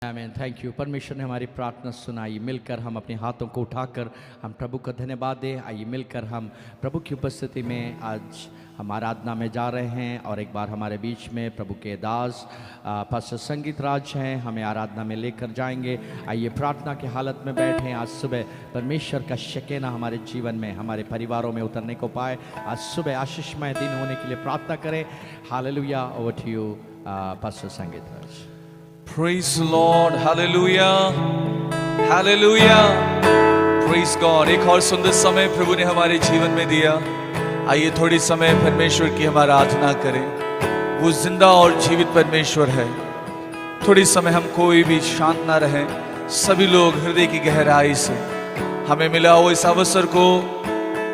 आमीन। Thank you. परमेश्वर ने हमारी प्रार्थना सुनाई। मिलकर हम अपने हाथों को उठाकर हम प्रभु का धन्यवाद दें। आइए मिलकर हम प्रभु की उपस्थिति में आज हम आराधना में जा रहे हैं और एक बार हमारे बीच में प्रभु के दास पास्टर संगीत राज हैं, हमें आराधना में लेकर जाएंगे। आइए प्रार्थना की हालत में बैठें। आज सुबह परमेश्वर का शकीना हमारे जीवन में, हमारे परिवारों में उतरने को पाए। आज सुबह आशीषमय दिन होने के लिए प्रार्थना करें। Hallelujah. Over to you pastor Sangeet Raj. Praise the Lord, hallelujah, hallelujah, praise God। एक और सुंदर समय प्रभु ने हमारे जीवन में दिया। आइए थोड़ी समय परमेश्वर की हम आराधना करें। वो जिंदा और जीवित परमेश्वर है। थोड़ी समय हम कोई भी शांत ना रहें। सभी लोग हृदय की गहराई से हमें मिला वो इस अवसर को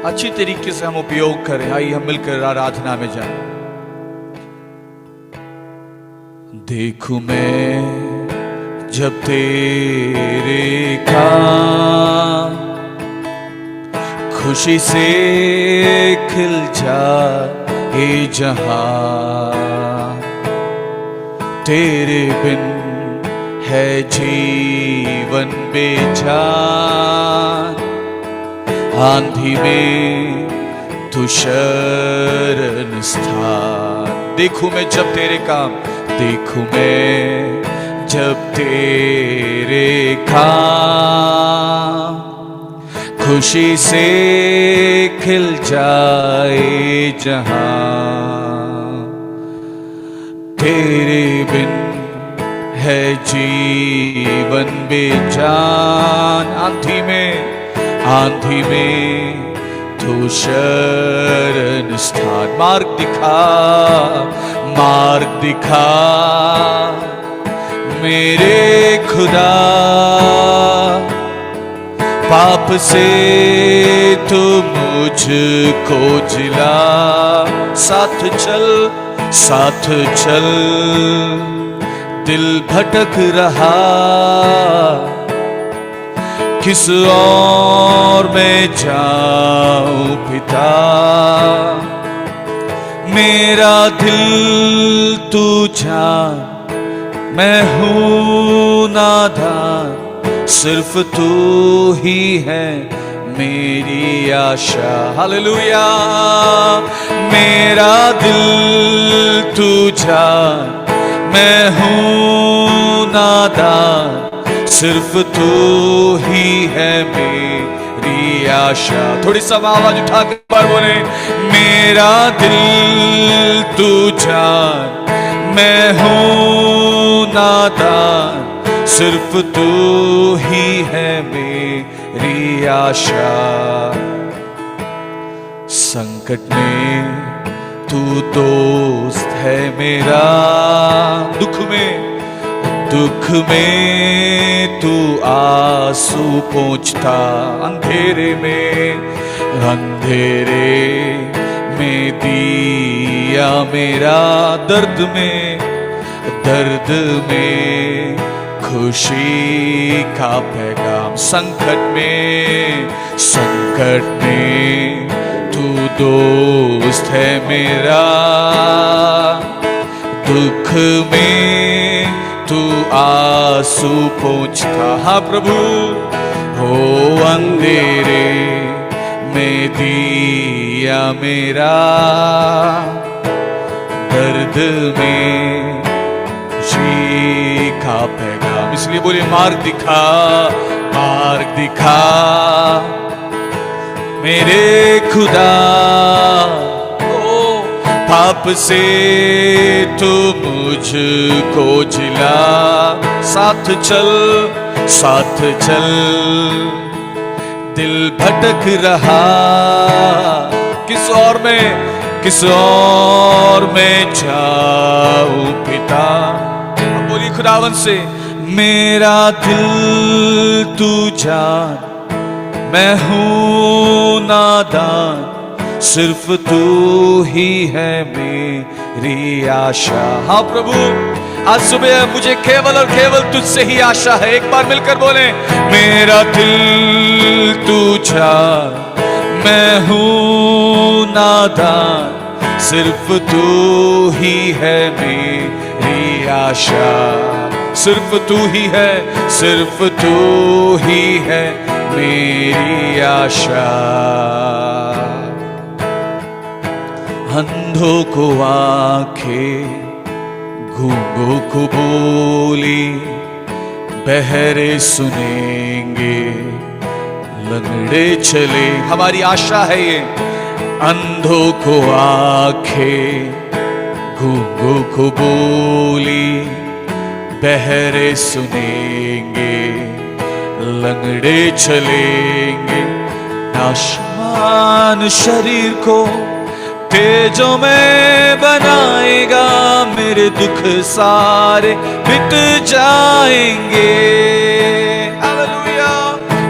अच्छी तरीके से हम उपयोग करें। आइए हम मिलकर आराधना में जाएं। देखूं मैं जब तेरे काम खुशी से खिल जाए जहां, तेरे बिन है जीवन बेजान। आंधी में तू शरण स्थान। देखूं मैं जब तेरे काम, देखूं मैं जब तेरे काम खुशी से खिल जाए जहां, तेरे बिन है जीवन बेजान। आंधी में तू शरण स्थान। मार्ग दिखा मेरे खुदा, पाप से तू मुझको जिला। साथ चल दिल भटक रहा, किस और मैं जाऊं पिता। मेरा दिल तू जान, मैं हूं नादान, सिर्फ तू ही है मेरी आशा। हालेलुया। मेरा दिल तू जान, मैं हूं नादान, सिर्फ तू ही है मेरी आशा। थोड़ी सा आवाज उठाकर बार बोले, मेरा दिल तू जान, मैं हूं नादान, सिर्फ तू ही है मेरी आशा। संकट में तू दोस्त है मेरा, दुख में तू आंसू पोंछता। अंधेरे में दिया मेरा, दर्द में खुशी का पैगाम। संकट में तू दोस्त है मेरा, दुख में तू आंसू पोंछता। हाँ प्रभु, हो अंधेरे में दिया मेरा, दर्द में खुशी का पैगाम। इसलिए बोले, मार्ग दिखा मेरे खुदा, पाप से तू मुझको जिला। साथ चल दिल भटक रहा, किस और में जाऊं पिता। अब बोलिए खुदावन से, मेरा दिल तू जान, मैं हूं नादान, सिर्फ तू ही है मेरी आशा। हाँ प्रभु, आज सुबह मुझे केवल और केवल तुझसे ही आशा है। एक बार मिलकर बोले, मेरा दिल तू जान, मैं हूं नादान, सिर्फ तू ही है मेरी आशा। सिर्फ तू ही है, सिर्फ तू ही है मेरी आशा। अंधों को आंखें, गूंगों को बोली, बहरे सुनेंगे, लंगड़े चले। हमारी आशा है ये। अंधों को आंखें, गूंगों को बोली, बहरे सुनेंगे, लंगड़े चलेंगे। नाशमान शरीर को तेजों में बनाएगा, मेरे दुख सारे मिट जाएंगे। हालेलुया।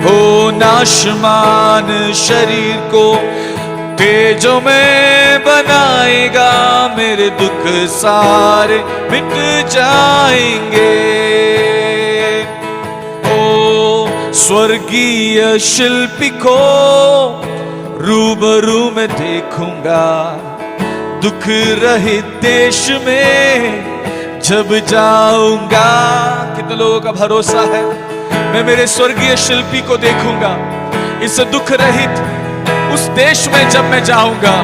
हो नाशमान शरीर को तेजों में बनाएगा, मेरे दुख सारे मिट जाएंगे। ओ स्वर्गीय शिल्पी को रूबरू में देखूंगा, दुख रहित देश में जब जाऊंगा। कितने लोगों का भरोसा है, मैं मेरे स्वर्गीय शिल्पी को देखूंगा इस दुख रहित उस देश में जब मैं जाऊंगा।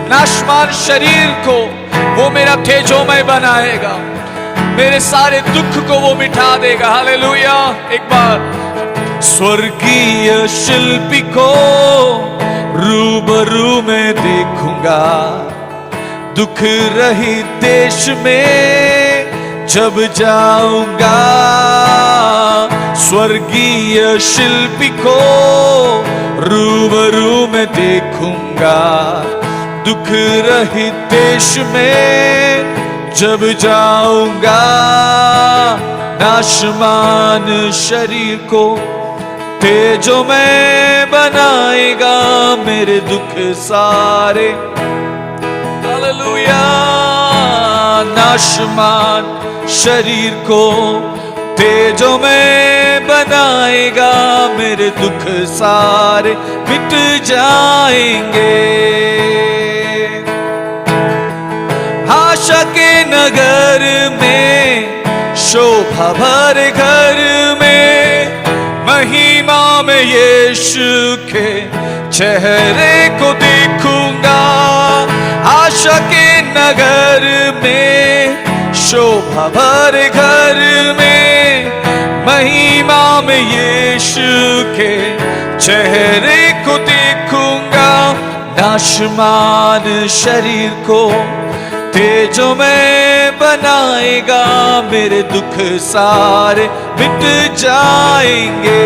नाशमान शरीर को वो मेरा तेजोमय बनाएगा, मेरे सारे दुख को वो मिटा देगा। हालेलुया। एक बार स्वर्गीय शिल्पी को रूबरू में देखूंगा, दुख रहित देश में जब जाऊंगा। स्वर्गीय शिल्पी को रूबरू में देखूंगा, दुख रहित देश में जब जाऊंगा। नाशमान शरीर को तेजों में बनाएगा, मेरे दुख सारे। हालेलुया। नाशमान शरीर को तेजों में बनाएगा, मेरे दुख सारे मिट जाएंगे। आशा के नगर में, शोभा भरे घर में, महिमा में यीशु के चेहरे को देखूंगा। आशा के नगर में, शोभा भरे घर में, महिमा में यीशु के चेहरे को देखूंगा। नाशमान शरीर को तेजों में बनाएगा, मेरे दुख सारे मिट जाएंगे।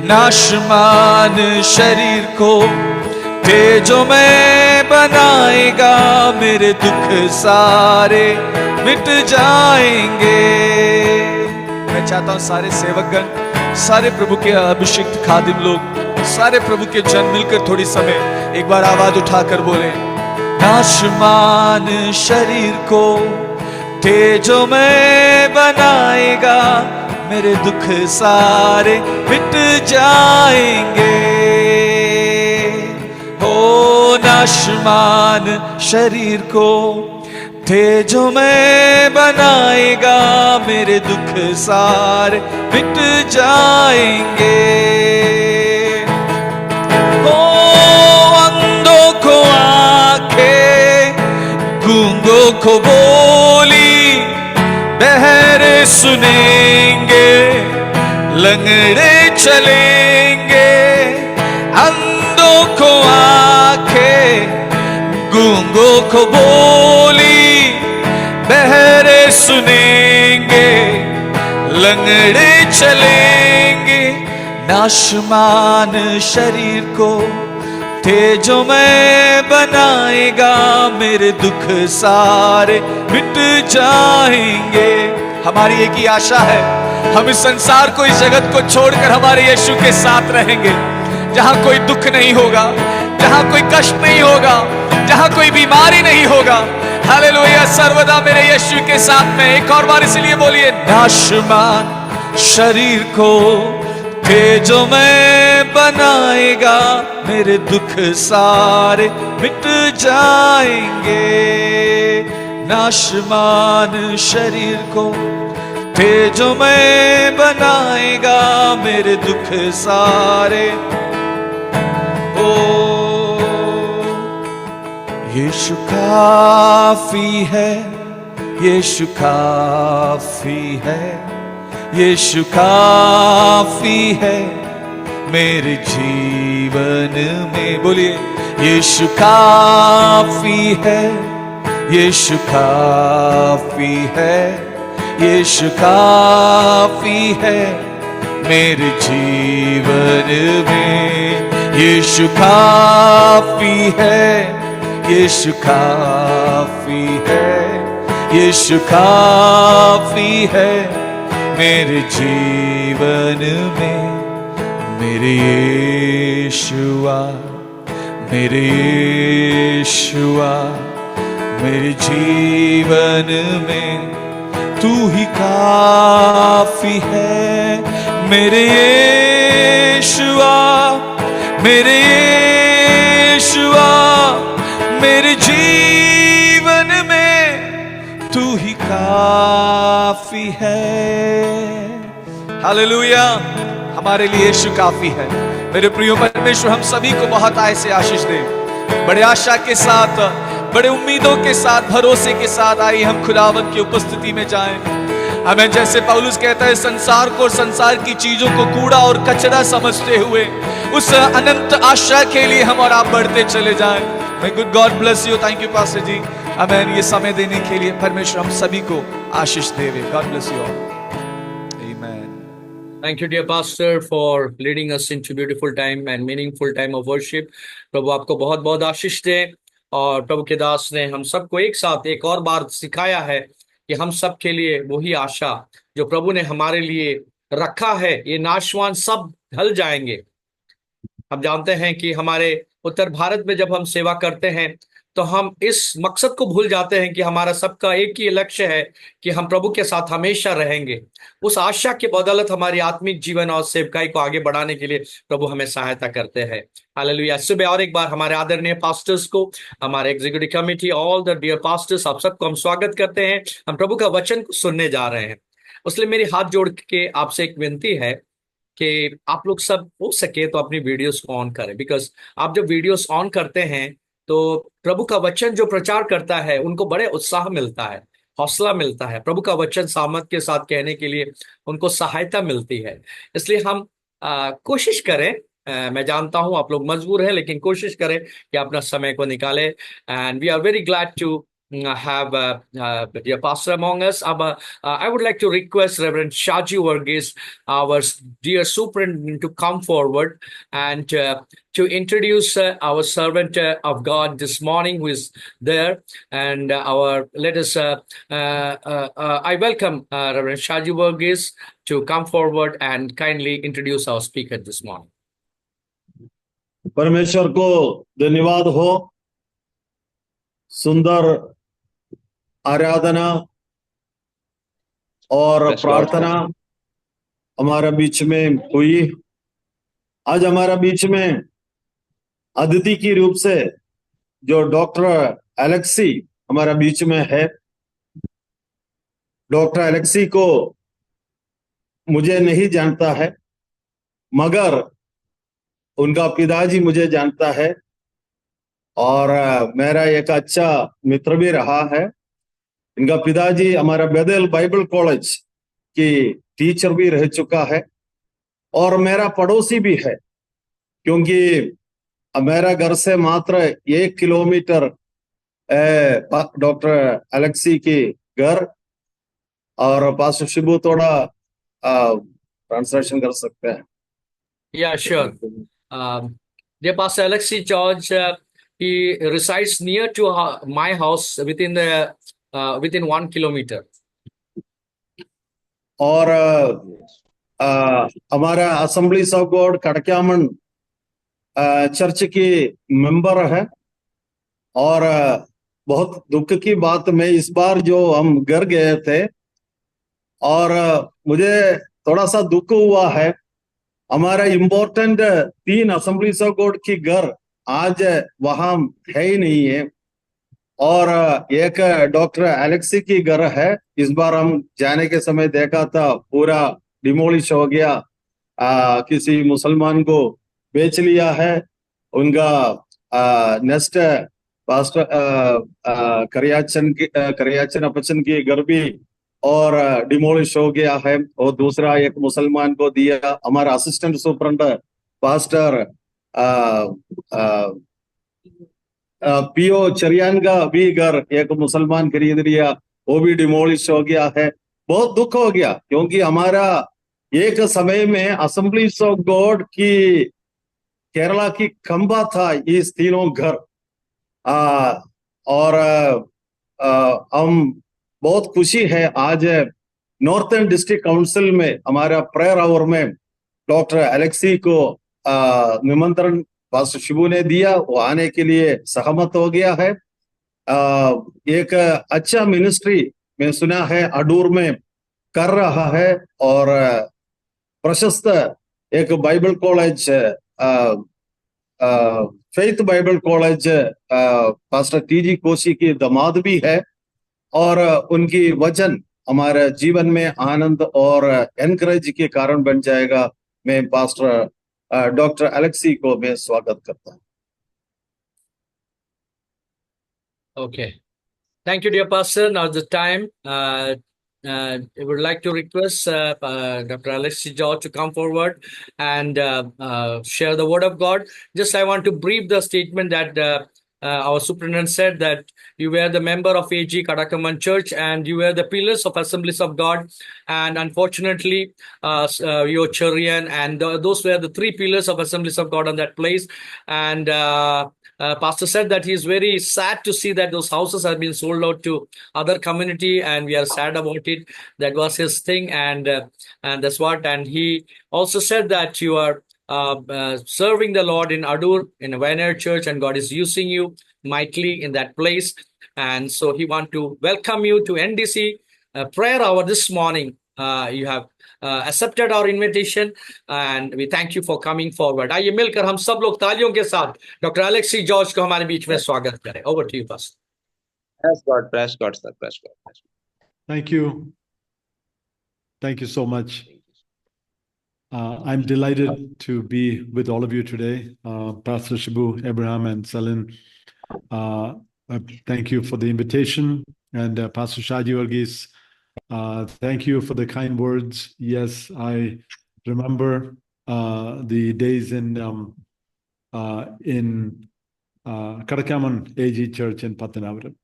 नाशमान शरीर को तेजों में बनाएगा, मेरे दुख सारे मिट जाएंगे। मैं चाहता हूं सारे सेवकगण, सारे प्रभु के अभिषिक्त खादिम लोग, सारे प्रभु के जन मिलकर थोड़ी समय एक बार आवाज उठाकर बोले, नाशमान शरीर को तेजों में बनाएगा, मेरे दुख सारे मिट जाएंगे। हो नाशमान शरीर को तेजों में बनाएगा, मेरे दुख सारे मिट जाएंगे। हो अंधों को आंखें, गूंगों को बोली, बहरे सुनेंगे, लंगड़े चलेंगे। अंधों को आंखें, गूंगों को बोली, बहरे सुनेंगे, लंगड़े चलेंगे। नाशमान शरीर को तेजों में बनाएगा, मेरे दुख सारे मिट जाएंगे। हमारी एक ही आशा है, हम इस संसार को, इस जगत को छोड़कर हमारे यीशु के साथ रहेंगे, जहां कोई दुख नहीं होगा, जहां कोई कष्ट नहीं होगा, जहां कोई बीमारी नहीं होगा। हालेलुया। सर्वदा मेरे यीशु के साथ में। एक और बार इसलिए बोलिए, नाशमान शरीर को तेजों में बनाएगा, मेरे दुख सारे मिट जाएंगे। नाशमान शरीर को तेजोमय बनाएगा मेरे दुख सारे। ओ यीशु काफी है, यीशु काफी है, यीशु काफी है मेरे जीवन में। बोलिए यीशु काफी है, यीशु काफी है, यीशु काफी है मेरे जीवन में। यीशु काफी है, यीशु काफी है, यीशु काफी है मेरे जीवन में। मेरे यीशुआ, मेरे यीशुआ, मेरे जीवन में तू ही काफी है। मेरे यीशुआ, मेरे यीशुआ, मेरे जीवन में तू ही काफी है। हालेलुया, हमारे लिए यीशु काफी है। मेरे प्रियो परमेश्वर हम सभी को बहुत आय से आशीष दे। बड़े आशा के साथ, बड़े उम्मीदों के साथ, भरोसे के साथ आइए हम खुदावंत की उपस्थिति में जाएं। हमें जैसे पौलुस कहता है, संसार को और संसार की चीजों को कूड़ा और कचरा समझते हुए उस अनंत आशा के लिए हम और आप बढ़ते चले जाएं। May good God bless you. Thank you pastor ji. आमेन। ये समय देने के लिए परमेश्वर हम सभी को आशीष देवे। God bless you all. Amen. Thank you, dear Pastor, for leading us into beautiful time and meaningful time of worship. प्रभु आपको बहुत बहुत आशीष दे। और प्रभु के दास ने हम सबको एक साथ एक और बार सिखाया है कि हम सब के लिए वही आशा जो प्रभु ने हमारे लिए रखा है, ये नाशवान सब ढल जाएंगे। हम जानते हैं कि हमारे उत्तर भारत में जब हम सेवा करते हैं तो हम इस मकसद को भूल जाते हैं कि हमारा सबका एक ही लक्ष्य है कि हम प्रभु के साथ हमेशा रहेंगे। उस आशा के बदौलत हमारी आत्मिक जीवन और सेवकाई को आगे बढ़ाने के लिए प्रभु हमें सहायता करते हैं। हालेलुया। सुबह और एक बार हमारे आदरणीय पास्टर्स को, हमारे executive committee, all the dear pastors, आप सबको हम स्वागत करते हैं। हम प्रभु का वचन को सुनने जा रहे हैं। उसलिए मेरी हाथ जोड़ के आपसे एक विनती है कि आप लोग सब हो सके तो अपनी वीडियोस को ऑन करें, बिकॉज आप जब वीडियोस ऑन करते हैं तो प्रभु का वचन जो प्रचार करता है उनको बड़े उत्साह मिलता है, हौसला मिलता है। प्रभु का वचन सामर्थ के साथ कहने के लिए उनको सहायता मिलती है। इसलिए हम कोशिश करें, मैं जानता हूं आप लोग मजबूर हैं, लेकिन कोशिश करें कि अपना समय को निकालें। And we are very glad to have dear pastor among us. I would like to request Reverend Shaji Varghese, our dear superintendent, to come forward and to introduce our servant of God this morning who is there. And I welcome Reverend Shaji Varghese to come forward and kindly introduce our speaker this morning. परमेश्वर को धन्यवाद हो। सुंदर आराधना और प्रार्थना हमारा बीच में हुई। आज हमारा बीच में अतिथि के रूप से जो डॉक्टर एलेक्सी हमारा बीच में है। डॉक्टर एलेक्सी को मुझे नहीं जानता है, मगर उनका पिताजी मुझे जानता है और मेरा एक अच्छा मित्र भी रहा है। इनका पिताजी हमारा बेदेल बाइबल कॉलेज की टीचर भी रह चुका है और मेरा पड़ोसी भी है, क्योंकि मेरा घर से मात्र 1 किलोमीटर डॉक्टर एलेक्सी के घर। और पास्टर शिबू थोड़ा ट्रांसलेशन कर सकते हैं? Yeah, sure. Dear Pastor Alexi George, he resides near to my house within 1 kilometer. और हमारा असेंबलीज ऑफ गॉड कड़क्यामन चर्च की मेंबर है। और बहुत दुख की बात में इस बार जो हम घर गए थे और मुझे थोड़ा सा दुख हुआ है। हमारा इम्पोर्टेंट 3 असेंबलीज ऑफ गॉड की घर आज वहां है ही नहीं है। और एक डॉक्टर एलेक्सी की घर है। इस बार हम जाने के समय देखा था पूरा डिमोलिश हो गया, किसी मुसलमान को बेच लिया है। उनका नेक्स्ट पास्टर करियाचन अपचन की घर भी और डिमोलिश हो गया है, और दूसरा एक मुसलमान को दिया। हमारा असिस्टेंट सुपरंट पास्टर पीओ चरियान का भी घर एक मुसलमान खरीद लिया, वो भी डिमोलिश हो गया है। बहुत दुख हो गया, क्योंकि हमारा एक समय में असेंबलीज ऑफ गॉड की केरला की खंबा था इस तीनों घर। आ, और हम बहुत खुशी है आज नॉर्थर्न डिस्ट्रिक्ट काउंसिल में हमारा प्रेयर आवर में डॉक्टर एलेक्सी को निमंत्रण पास्टर शिबू ने दिया, वो आने के लिए सहमत हो गया है। एक अच्छा मिनिस्ट्री में सुना है अडूर में कर रहा है, और प्रशस्त एक Bible college, faith Bible college pastor TG Koshy की दामाद भी है, और उनकी वचन हमारे जीवन में आनंद और एनकरेज के कारण बन जाएगा। मैं पास्टर डॉक्टर एलेक्सी को मैं स्वागत करता हूँ। Okay. Thank you, dear Pastor. Now the time. I would like to request Dr. Alexis George to come forward and share the word of God. Just I want to brief the statement that our superintendent said that you were the member of AG Kadakaman Church and you were the pillars of Assemblies of God. And unfortunately, your Cherian and those were the three pillars of Assemblies of God on that place. And Pastor said that he is very sad to see that those houses have been sold out to other community, and we are sad about it. That was his thing, and that's what. And he also said that you are serving the Lord in Adur in a Vineyard Church, and God is using you mightily in that place. And so he want to welcome you to NDC prayer hour this morning. You have accepted our invitation and we thank you for coming forward. आइए मिलकर हम सब लोग तालियों के साथ doctor Alexei George को हमारे बीच में स्वागत करें. Over to you, Pastor. Praise God, sir. Praise God. Thank you. Thank you so much. I'm delighted to be with all of you today, Pastor Shibu, Abraham, and Selin. Thank you for the invitation, and Pastor Shadi Varghese, thank you for the kind words. Yes, I remember the days in Kadakaman AG Church in Pathanavaram.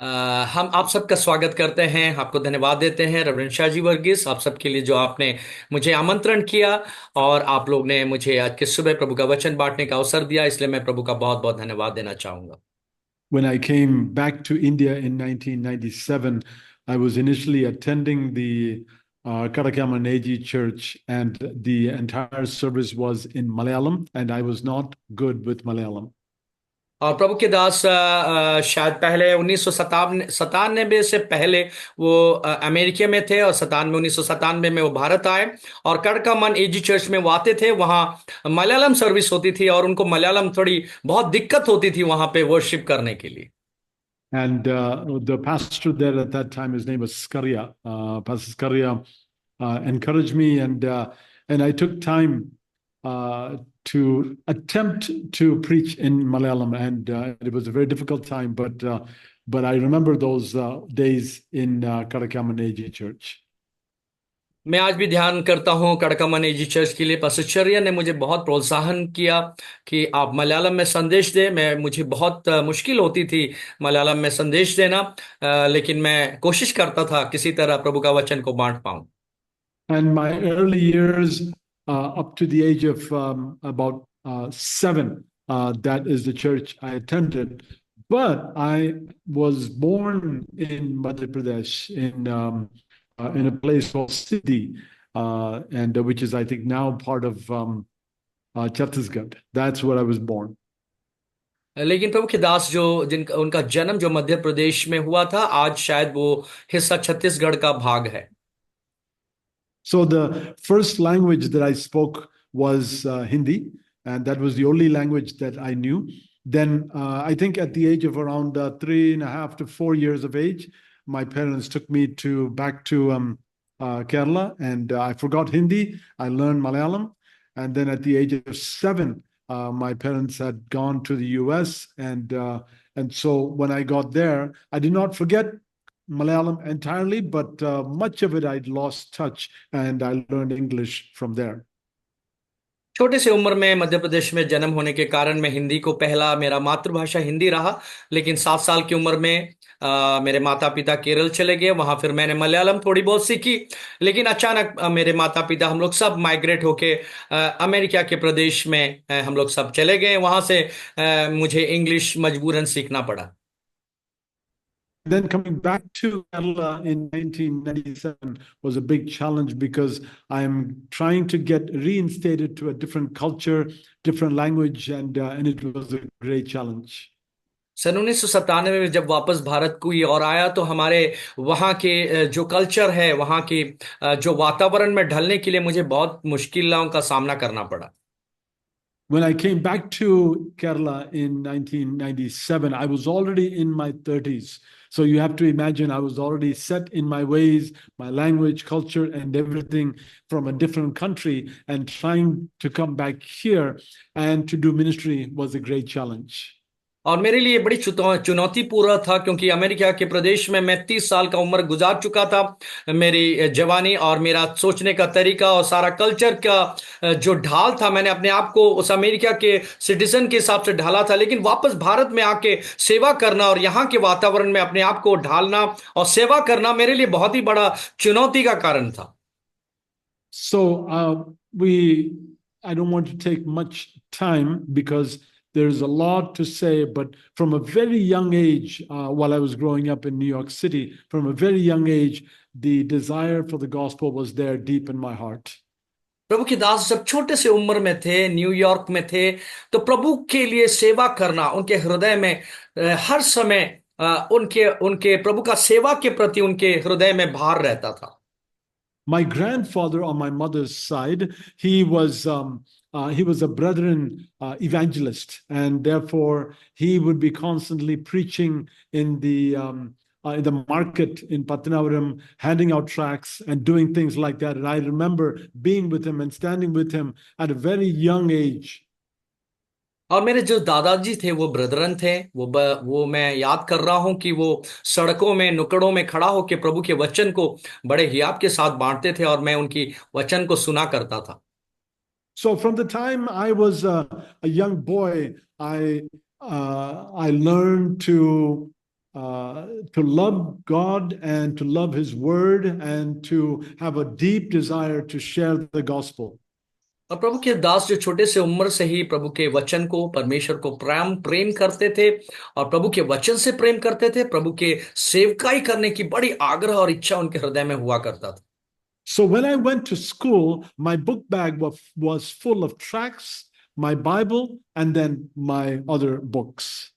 हम आप सबका स्वागत करते हैं, आपको धन्यवाद देते हैं रेवरेंड शाहजी वर्गीस, आप सबके लिए जो आपने मुझे आमंत्रण किया और आप लोग ने मुझे आज के सुबह प्रभु का वचन बांटने का अवसर दिया, इसलिए मैं प्रभु का बहुत बहुत धन्यवाद देना चाहूंगा. When I came back to India in 1997, I was initially attending the Kadakaman AG Church, and the entire service was in Malayalam, and I was not good with Malayalam. और प्रभु के दास शायद पहले 1997 से पहले वो अमेरिका में थे और 1997 में वो भारत आए और कड़कामन एजी चर्च में वो आते थे. वहाँ मलयालम सर्विस होती थी और उनको मलयालम थोड़ी बहुत दिक्कत होती थी वहाँ पे वर्शिप करने के लिए. And the pastor there at that time, his name was Skaria. Pastor Skaria encouraged me, and I took time to attempt to preach in Malayalam, and it was a very difficult time, but I remember those days in Kadakaman AG Church. मैं आज भी ध्यान करता हूं कड़कामन AG church के लिए. Pastor ने मुझे बहुत प्रोत्साहन किया कि आप मलयालम में संदेश दें. मुझे बहुत मुश्किल होती थी मलयालम में संदेश देना, लेकिन मैं कोशिश करता था किसी तरह प्रभु का वचन को बांट पाऊं. And my early years up to the age of about 7, that is the church I attended. But I was born in Madhya Pradesh in a place called Siddhi, and which is, I think, now part of Chhattisgarh. That's where I was born. लेकिन प्रभु के दास जो जिनका उनका जन्म जो मध्य प्रदेश में हुआ था, आज शायद वो हिस्सा छत्तीसगढ़ का भाग है. So the first language that I spoke was Hindi, and that was the only language that I knew. Then I think at the age of around 3.5 to 4 years of age, my parents took me to back to Kerala, and I forgot Hindi. I learned Malayalam, and then at the age of 7, my parents had gone to the U.S. And so when I got there, I did not forget Malayalam entirely, but much of it I'd lost touch, and I learned English from there. छोटे से उम्र में मध्य प्रदेश में जन्म होने के कारण मैं हिंदी को पहला मेरा मातृभाषा हिंदी रहा। लेकिन 7 साल की उम्र में मेरे माता पिता केरल चले गए। वहां फिर मैंने मलयालम थोड़ी बहुत सीखी। लेकिन अचानक मेरे माता पिता हम लोग सब माइग्रेट होके अमेरिका के प्रदेश में हम लोग सब चले गए। वहां से मुझे इंग्लिश मजबूरन सीखना पड़ा। Then coming back to Kerala in 1997 was a big challenge because I'm trying to get reinstated to a different culture, different language, and it was a great challenge. सन 1997 में जब वापस भारत को और आया तो हमारे वहाँ के जो कल्चर है, वहाँ के जो वातावरण में ढलने के लिए मुझे बहुत मुश्किलों का सामना करना पड़ा। When I came back to Kerala in 1997, I was already in my 30s. So you have to imagine I was already set in my ways, my language, culture, and everything from a different country, and trying to come back here and to do ministry was a great challenge. और मेरे लिए बड़ी चुनौतीपूर्ण था क्योंकि America के प्रदेश में मैं 30 साल का उम्र गुजार चुका था। मेरी जवानी और मेरा सोचने का तरीका और सारा कल्चर का जो ढाल था, मैंने अपने आप को उस अमेरिका के सिटीजन के हिसाब से ढाला था। लेकिन वापस भारत में आके सेवा करना और यहाँ के वातावरण में अपने आप को ढालना और सेवा करना मेरे लिए बहुत ही बड़ा चुनौती का कारण था। So I don't want to take much time because there's a lot to say, but from a very young age, while I was growing up in New York City, from a very young age, the desire for the gospel was there deep in my heart. प्रभु के दास जब छोटे से उम्र में थे, New York में थे, तो प्रभु के लिए सेवा करना उनके हृदय में हर समय उनके प्रभु का सेवा के प्रति उनके हृदय में भार रहता था। My grandfather on my mother's side, he was a brethren evangelist, and therefore he would be constantly preaching in the market in Patnavaram, handing out tracts and doing things like that. And I remember being with him and standing with him at a very young age. और मेरे जो दादाजी थे वो Brethren थे। वो मैं याद कर रहा हूं कि वो सड़कों में नुक्कड़ों में खड़ा होकर प्रभु के वचन को बड़े हियाव के साथ बांटते थे और मैं उनकी वचन को सुना करता था। So from the time I was a young boy, I learned to love God and to love His Word and to have a deep desire to share the gospel. और प्रभु के दास जो छोटे से उम्र से ही प्रभु के वचन को, परमेश्वर को प्रेम करते थे और प्रभु के वचन से प्रेम करते थे। प्रभु के सेवकाई करने की बड़ी आग्रह और इच्छा उनके हृदय में हुआ करता था। So when I went to school, my book bag was full of tracts, my Bible, and then my other books.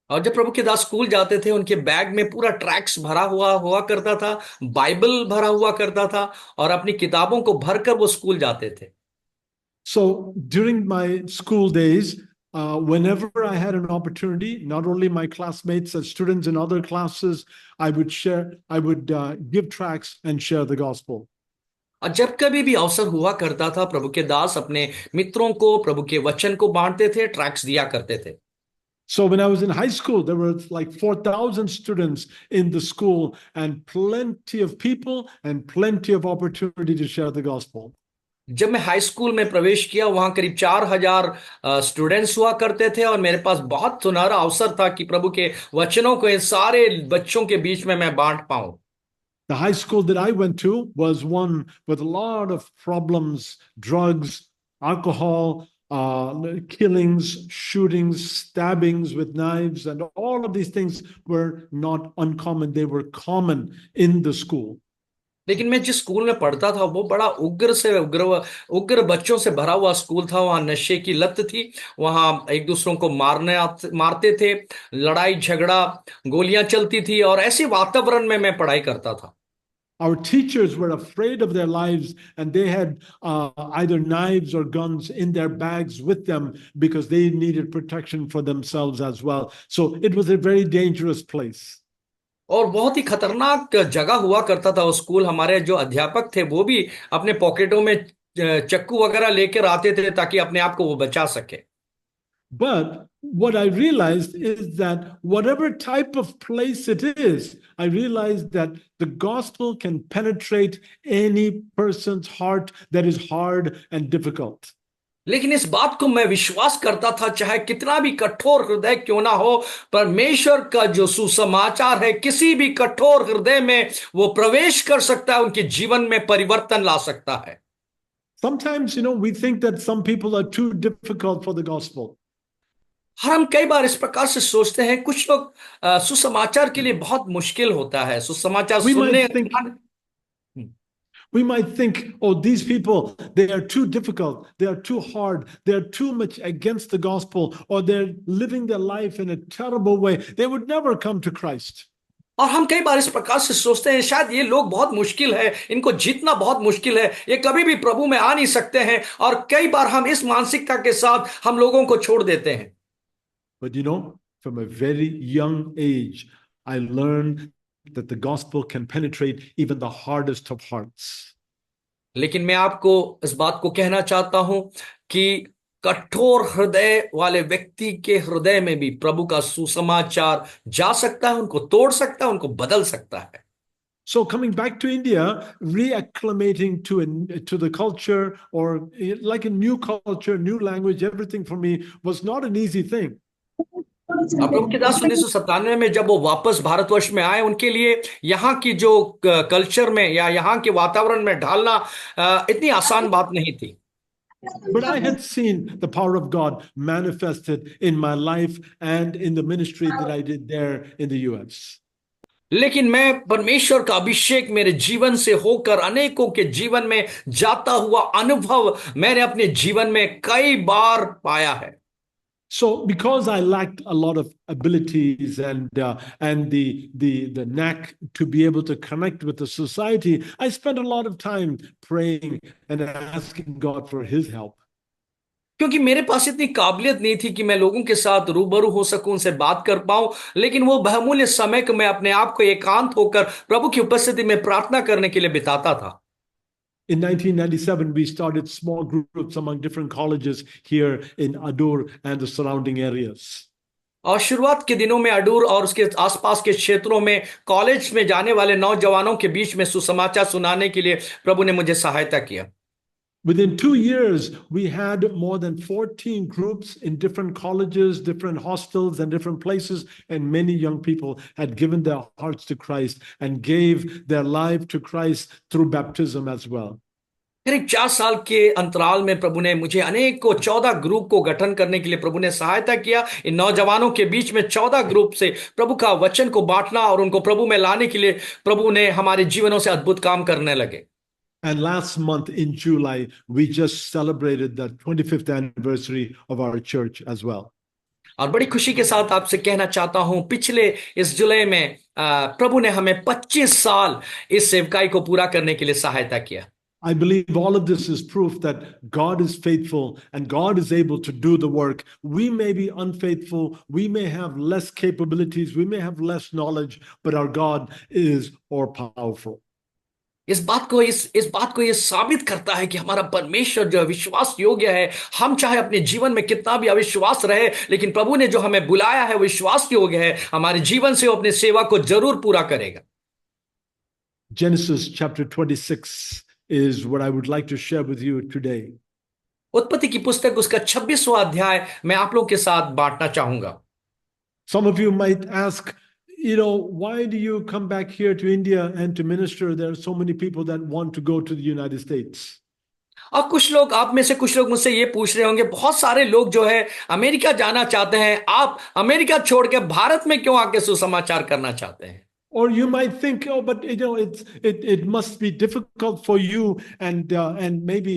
और जब प्रभु के दास स्कूल जाते थे, उनके बैग में पूरा ट्रैक्स भरा हुआ करता था, बाइबल भरा हुआ करता था और अपनी किताबों को भरकर वो स्कूल जाते थे। So during my school days, whenever I had an opportunity, not only my classmates and students in other classes, I would give tracts and share the gospel. और जब कभी भी अवसर हुआ करता था, प्रभु के दास अपने मित्रों को प्रभु के वचन को बांटते थे, ट्रैक्स दिया करते थे। So when I was in high school, there were like 4,000 students in the school and plenty of people and plenty of opportunity to share the gospel. जब मैं हाई स्कूल में प्रवेश किया, वहां करीब 4,000 स्टूडेंट्स हुआ करते थे और मेरे पास बहुत सुनहरा अवसर था कि प्रभु के वचनों को इन सारे बच्चों के बीच में मैं बांट पाऊं। The high school that I went to was one with a lot of problems, drugs, alcohol, killings, shootings, stabbings with knives, and all of these things were not uncommon. They were common in the school. लेकिन मैं जिस school में पढ़ता था वो बड़ा उग्र बच्चों से भरा हुआ स्कूल था। वहां नशे की लत थी, वहां एक दूसरों को मारते थे, लड़ाई झगड़ा, गोलियां चलती थी और ऐसे वातावरण में मैं पढ़ाई करता था। Our teachers were afraid of their lives, and they had either knives or guns in their bags with them because they needed protection for themselves as well. So it was a very dangerous place. और बहुत ही खतरनाक जगह हुआ करता था वो school. हमारे जो अध्यापक थे वो भी अपने पॉकेटों में चक्कू वगैरह लेकर आते थे ताकि अपने आप को वो बचा सके। But what I realized is that whatever type of place it is, I realized that the gospel can penetrate any person's heart that is hard and difficult. लेकिन इस बात को मैं विश्वास करता था, चाहे कितना भी कठोर हृदय क्यों ना हो, परमेश्वर का जो सुसमाचार है किसी भी कठोर हृदय में वो प्रवेश कर सकता है, उनके जीवन में परिवर्तन ला सकता है। Sometimes, we think that some people are too difficult for the gospel. हम कई बार इस प्रकार से सोचते हैं, कुछ लोग सुसमाचार के लिए बहुत मुश्किल होता है सुसमाचार सुनने। We might think, oh, these people, they are too difficult, they are too hard, they are too much against the gospel, or they're living their life in a terrible way. They would never come to Christ. और हम कई बार इस प्रकार से सोचते हैं, शायद ये लोग बहुत मुश्किल है, इनको जीतना बहुत मुश्किल है, ये कभी भी प्रभु में आ नहीं सकते हैं। और कई बार हम इस मानसिकता के साथ हम लोगों को छोड़ देते हैं। But from a very young age, I learned that the gospel can penetrate even the hardest of hearts. लेकिन मैं आपको इस बात को कहना चाहता हूं कि कठोर हृदय वाले व्यक्ति के हृदय में भी प्रभु का सुसमाचार जा सकता है, उनको तोड़ सकता है, उनको बदल सकता है। So coming back to India, reacclimating to the culture, or like a new culture, new language, everything for me was not an easy thing. अब प्रभु के दास 1997 में जब वो वापस भारतवर्ष में आए, उनके लिए यहाँ की जो कल्चर में या यहाँ के वातावरण में ढालना इतनी आसान बात नहीं थी। But I had seen the power of God manifested in my life and in the ministry that I did there in the US. लेकिन मैं परमेश्वर का अभिषेक मेरे जीवन से होकर अनेकों के जीवन में जाता हुआ अनुभव मैंने अपने जीवन में कई बार पाया है। So because I lacked a lot of abilities and the knack to be able to connect with the society, I spent a lot of time praying and asking God for his help. क्योंकि मेरे पास इतनी काबिलियत नहीं थी कि मैं लोगों के साथ रूबरू हो सकूं, उनसे बात कर पाऊं, लेकिन वो बहुमूल्य समय को मैं अपने आप को एकांत होकर प्रभु की उपस्थिति में प्रार्थना करने के लिए बिताता था। In 1997, we started small groups among different colleges here in Adur and the surrounding areas. और शुरुआत के दिनों में अडूर और उसके आसपास के क्षेत्रों में कॉलेज में जाने वाले नौजवानों के बीच में सुसमाचार सुनाने के लिए प्रभु ने मुझे सहायता किया। Within 2 years, we had more than 14 groups in different colleges, different hostels, and different places, and many young people had given their hearts to Christ and gave their life to Christ through baptism as well. करीब 4 साल के अंतराल में प्रभु ने मुझे अनेकों 14 group को गठन करने के लिए प्रभु ने सहायता किया। इन नौजवानों के बीच में 14 ग्रुप से प्रभु का वचन को बांटना और उनको प्रभु में लाने के लिए प्रभु ने हमारे जीवनों से अद्भुत काम करने लगे। And last month in July, we just celebrated the 25th anniversary of our church as well. और बड़ी खुशी के साथ आपसे कहना चाहता हूं, पिछले इस जुलाई में प्रभु ने हमें 25 साल इस सेवकाई को पूरा करने के लिए सहायता किया। I believe all of this is proof that God is faithful and God is able to do the work. We may be unfaithful, we may have less capabilities, we may have less knowledge, but our God is more powerful. इस बात को ये साबित करता है कि हमारा परमेश्वर जो विश्वास योग्य है। हम चाहे अपने जीवन में कितना भी अविश्वास रहे, लेकिन प्रभु ने जो हमें बुलाया है विश्वास योग्य है। हमारे जीवन से वो अपने सेवा को जरूर पूरा करेगा। Genesis chapter 26 is what I would like to share with you today. उत्पत्ति की पुस्तक उसका 26वां अध्याय मैं आप लोगों के साथ बांटना चाहूंगा। Some of you might ask, why do you come back here to India and to minister? There are so many people that want to go to the United States. और कुछ लोग, आप में से कुछ लोग मुझसे ये पूछ रहे होंगे, बहुत सारे लोग जो है अमेरिका जाना चाहते हैं, आप अमेरिका छोड़ के भारत में क्यों आके सुसमाचार करना चाहते हैं? Or you might think, oh, but it must be difficult for you, and maybe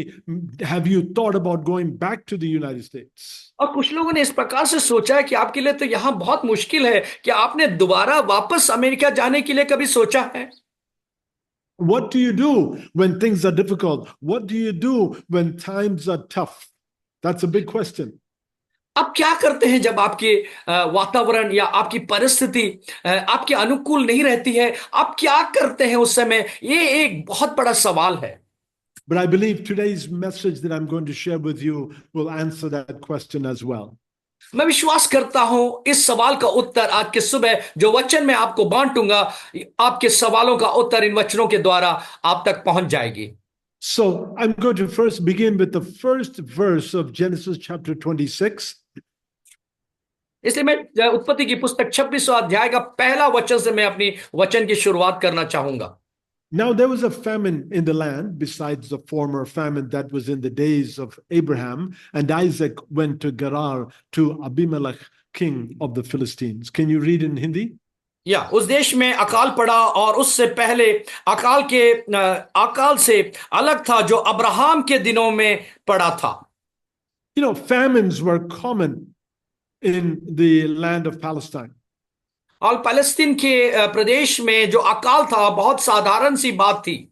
have you thought about going back to the United States? और कुछ लोगों ने इस प्रकार से सोचा है कि आपके लिए तो यहाँ बहुत मुश्किल है, कि आपने दोबारा वापस अमेरिका जाने के लिए कभी सोचा है? What do you do when things are difficult? What do you do when times are tough? That's a big question. आप क्या करते हैं जब आपके वातावरण या आपकी परिस्थिति आपके अनुकूल नहीं रहती है? आप क्या करते हैं उस समय? ये एक बहुत बड़ा सवाल है। But I believe today's message that I'm going to share with you will answer that question as well. मैं विश्वास करता हूं इस सवाल का उत्तर आज के सुबह जो वचन मैं आपको बांटूंगा, आपके सवालों का उत्तर इन वचनों के द्वारा आप तक पहुंच जाएगी। So I'm going to first begin with the first verse of Genesis chapter 26. इसलिए मैं उत्पत्ति की पुस्तक 26वां अध्याय का पहला वचन से मैं अपनी वचन की शुरुआत करना चाहूंगा। Now there was a famine in the land besides the former famine that was in the days of Abraham, and Isaac went to Gerar to Abimelech, king of the Philistines. Can you read in Hindi? या उस देश में अकाल पड़ा और उससे पहले अकाल से अलग था जो अब्राहम के दिनों में पड़ा था। You know, famines were common in the land of Palestine. और पैलेस्तीन के प्रदेश में जो अकाल था बहुत साधारण सी बात थी।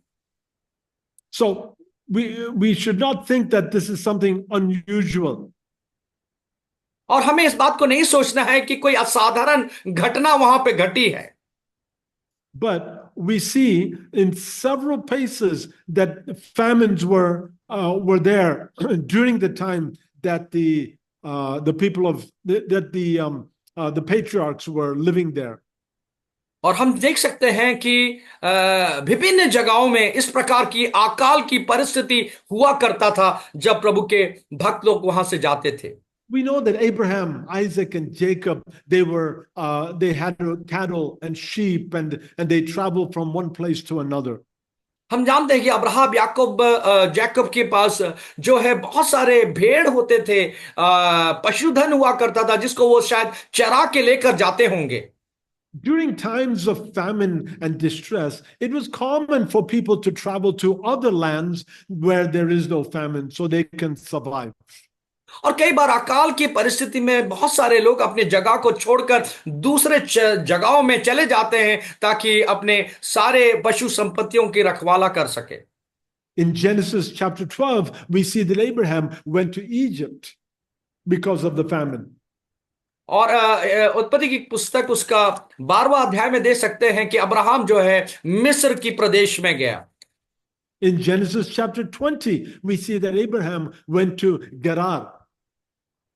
So we should not think that this is something unusual. और हमें इस बात को नहीं सोचना है कि कोई असाधारण घटना वहां पे घटी है। But we see in several places that famines were there during the time that the people of the patriarchs were living there. और हम देख सकते हैं कि विभिन्न जगहों में इस प्रकार की अकाल की परिस्थिति हुआ करता था जब प्रभु के भक्त लोग वहां से जाते थे। We know that Abraham, Isaac, and Jacob, they had cattle and sheep, and they traveled from one place to another. हम जानते हैं कि अब्राहम जैकब के पास जो है बहुत सारे भेड़ होते थे, पशुधन हुआ करता था जिसको वो शायद चरा के लेकर जाते होंगे। During times of famine and distress, it was common for people to travel to other lands where there is no famine so they can survive. और कई बार अकाल की परिस्थिति में बहुत सारे लोग अपनी जगह को छोड़कर दूसरे जगहों में चले जाते हैं ताकि अपने सारे पशु संपत्तियों की रखवाला कर सके। In Genesis chapter 12, we see that Abraham went to Egypt because of the famine. और उत्पत्ति की पुस्तक उसका 12वां अध्याय में देख सकते हैं कि अब्राहम जो है मिस्र की प्रदेश में गया। In Genesis chapter 20, we see that Abraham went to Gerar.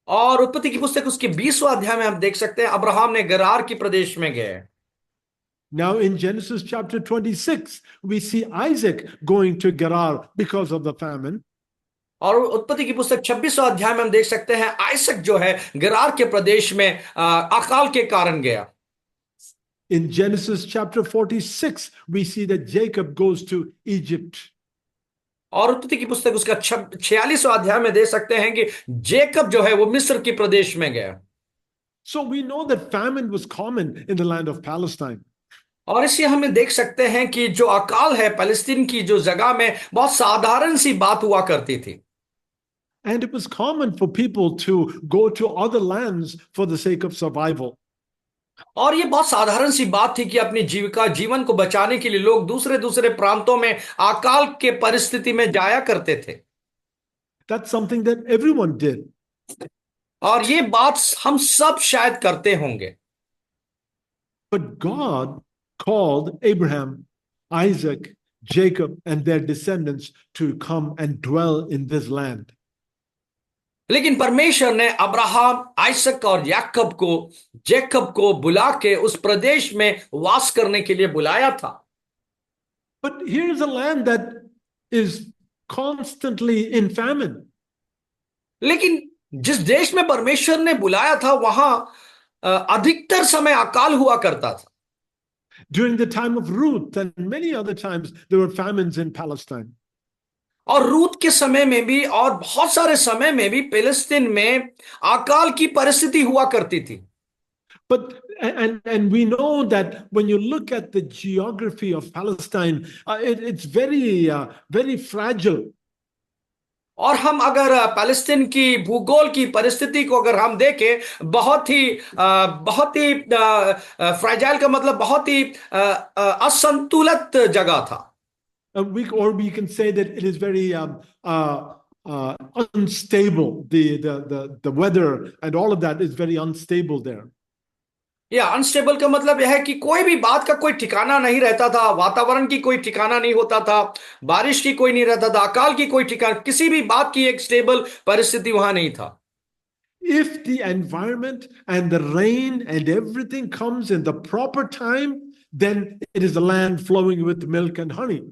और उत्पत्ति की पुस्तक उसके 20वां अध्याय में हम देख सकते हैं अब्राहम ने गरार की प्रदेश में गए। Now in Genesis chapter 26, we see Isaac going to Gerar because of the famine. और उत्पत्ति की पुस्तक 26वां अध्याय में हम देख सकते हैं आइसक जो है गरार के प्रदेश में अकाल के कारण गया। In Genesis chapter 46, we see that Jacob goes to Egypt. और उत्पत्ति की पुस्तक उसका 46वां अध्याय में देख सकते हैं कि जेकब जो है वो मिस्र की प्रदेश में गया। So we know that famine was common in the land of Palestine. और इससे हमें देख सकते हैं कि जो अकाल है पैलेस्तीन की जो जगह में बहुत साधारण सी बात हुआ करती थी। And it was common for people to go to other lands for the sake of survival. और ये बहुत साधारण सी बात थी कि अपनी जीवन को बचाने के लिए लोग दूसरे दूसरे प्रांतों में अकाल के परिस्थिति में जाया करते थे। That's something that everyone did. और ये बात हम सब शायद करते होंगे। But God called Abraham, Isaac, Jacob, and their descendants to come and dwell in this land. लेकिन परमेश्वर ने अब्राहम, आइसक और जेकब को बुला के उस प्रदेश में वास करने के लिए बुलाया था। But here's a land that is constantly in famine. लेकिन जिस देश में परमेश्वर ने बुलाया था वहां अधिकतर समय अकाल हुआ करता था। During the time of Ruth and many other times, there were famines in Palestine. और रूत के समय में भी और बहुत सारे समय में भी फिलिस्तीन में अकाल की परिस्थिति हुआ करती थी। But and we know that when you look at the geography of Palestine, it's very fragile. और हम अगर पैलेस्टीन की भूगोल की परिस्थिति को अगर हम देखें बहुत ही फ्रैजाइल का मतलब बहुत ही असंतुलित जगह था। we can say that it is very unstable. The weather and all of that is very unstable there. या अनस्टेबल का मतलब यह है कि कोई भी बात का कोई ठिकाना नहीं रहता था, वातावरण की कोई ठिकाना नहीं होता था, बारिश की कोई नहीं रहता था, अकाल की कोई ठिकाना, किसी भी बात की एक स्टेबल परिस्थिति वहां नहीं था। If the environment and the rain and everything comes in the proper time, then it is a land flowing with milk and honey.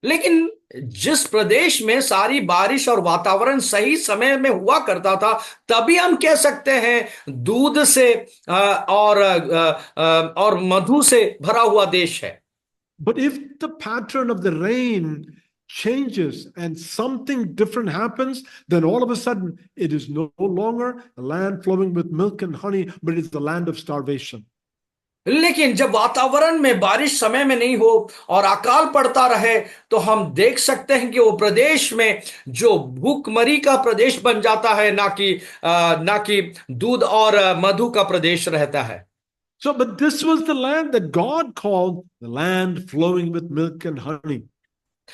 लेकिन जिस प्रदेश में सारी बारिश और वातावरण सही समय में हुआ करता था, तभी हम कह सकते हैं दूध से और मधु से भरा हुआ देश है। But if the pattern of the rain changes and something different happens, then all of a sudden it is no longer a land flowing with milk and honey, but it's the land of starvation. लेकिन जब वातावरण में बारिश समय में नहीं हो और अकाल पड़ता रहे, तो हम देख सकते हैं कि वो प्रदेश में जो भूखमरी का प्रदेश बन जाता है, ना कि दूध और मधु का प्रदेश रहता है। So, but this was the land that God called the land flowing with milk and honey.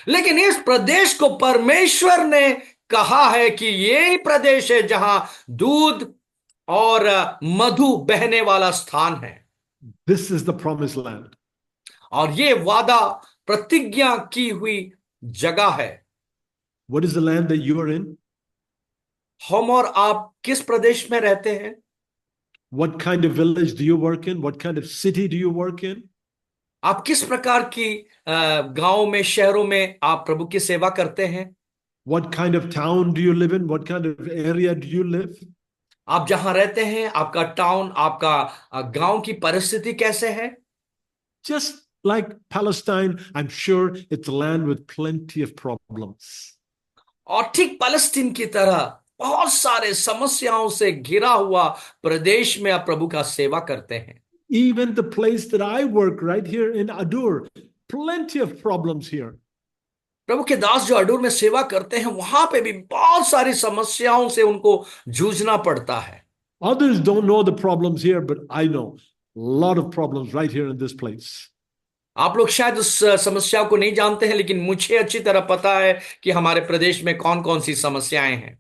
लेकिन इस प्रदेश को परमेश्वर ने कहा है कि यही प्रदेश है जहां दूध और मधु बहने वाला स्थान है। This is the promised land. और ये वादा प्रतिज्ञा की हुई जगह है। What is the land that you are in? हम और आप किस प्रदेश में रहते हैं? What kind of village do you work in? What kind of city do you work in? आप किस प्रकार की गांव में, शहरों में आप प्रभु की सेवा करते हैं? What kind of town do you live in? What kind of area do you live? आप जहां रहते हैं, आपका टाउन, आपका गांव की परिस्थिति कैसे है? Just like Palestine, I'm sure it's a land with plenty of problems. और ठीक पैलेस्टीन की तरह बहुत सारे समस्याओं से घिरा हुआ प्रदेश में आप प्रभु का सेवा करते हैं। Even the place that I work right here in Adur, plenty of problems here. प्रभु के दास जो अडूर में सेवा करते हैं, वहां पे भी बहुत सारी समस्याओं से उनको जूझना पड़ता है। Others don't know the problems here, but I know a lot of problems right here in this place. आप लोग शायद उस समस्या को नहीं जानते हैं, लेकिन मुझे अच्छी तरह पता है कि हमारे प्रदेश में कौन कौन सी समस्याएं हैं।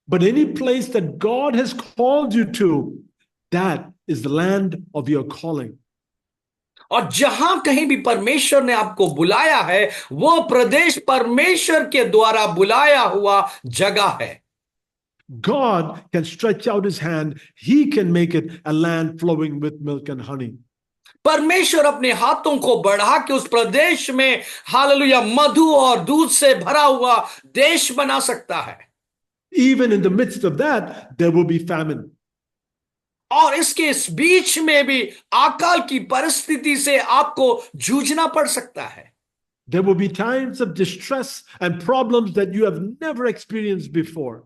But any place that God has called you to, that is the land of your calling. और जहां कहीं भी परमेश्वर ने आपको बुलाया है, वो प्रदेश परमेश्वर के द्वारा बुलाया हुआ जगह है। God can stretch out his hand. He can make it a land flowing with milk and honey. परमेश्वर अपने हाथों को बढ़ा के उस प्रदेश में हालेलुया मधु और दूध से भरा हुआ देश बना सकता है। Even in the midst of that, there will be famine. और इसके इस बीच में भी अकाल की परिस्थिति से आपको जूझना पड़ सकता है। There will be times of distress and problems that you have never experienced before.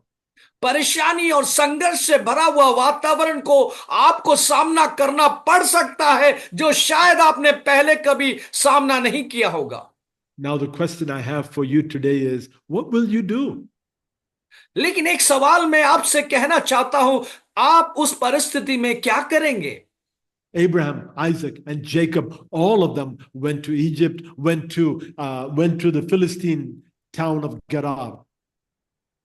परेशानी और संघर्ष से भरा हुआ वातावरण को आपको सामना करना पड़ सकता है, जो शायद आपने पहले कभी सामना नहीं किया होगा। Now the question I have for you today is, what will you do? लेकिन एक सवाल मैं आपसे कहना चाहता हूं, आप उस परिस्थिति में क्या करेंगे? Abraham, Isaac, and Jacob, all of them went to Egypt, went to the Philistine town of Gerar.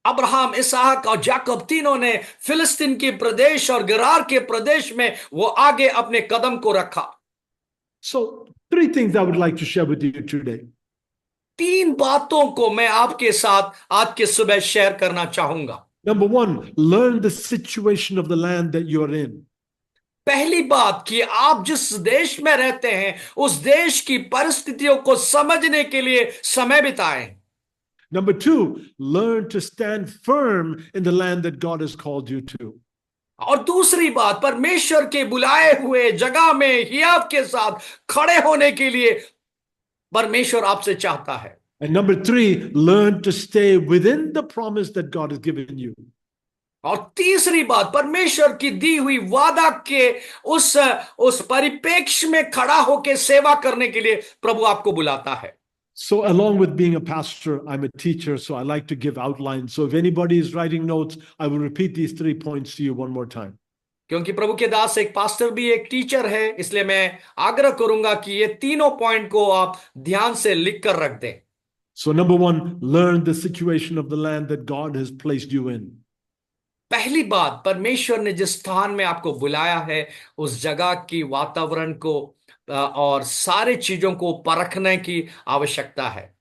Abraham, इसहाक और याकूब तीनों ने फिलिस्तीन के प्रदेश और गरार के प्रदेश में वो आगे अपने कदम को रखा। So, 3 things I would like to share with you today. 3 बातों को मैं आपके साथ आज के सुबह शेयर करना चाहूंगा। Number 1, learn the situation of the land that you're in. पहली बात कि आप जिस देश में रहते हैं, उस देश की परिस्थितियों को समझने के लिए समय बिताएं। Number 2, learn to stand firm in the land that God has called you to. और दूसरी बात, परमेश्वर के बुलाए हुए जगह में हियाव के साथ खड़े होने के लिए परमेश्वर आपसे चाहता है। And number 3, learn to stay within the promise that God has given you. और तीसरी बात, परमेश्वर की दी हुई वादा के उस परिप्रेक्ष्य में खड़ा होकर सेवा करने के लिए प्रभु आपको बुलाता है। So along with being a pastor, I'm a teacher, so I like to give outlines. So if anybody is writing notes, I will repeat these 3 points to you one more time. क्योंकि प्रभु के दास एक pastor भी एक teacher है, इसलिए मैं आग्रह करूंगा कि ये तीनों पॉइंट को आप ध्यान से लिख कर रख दें। So, number one, learn the situation of the land that God has placed you in. पहली बात, परमेश्वर ने जिस स्थान में आपको बुलाया है उस जगह की वातावरण को और सारे चीजों को परखने की आवश्यकता है।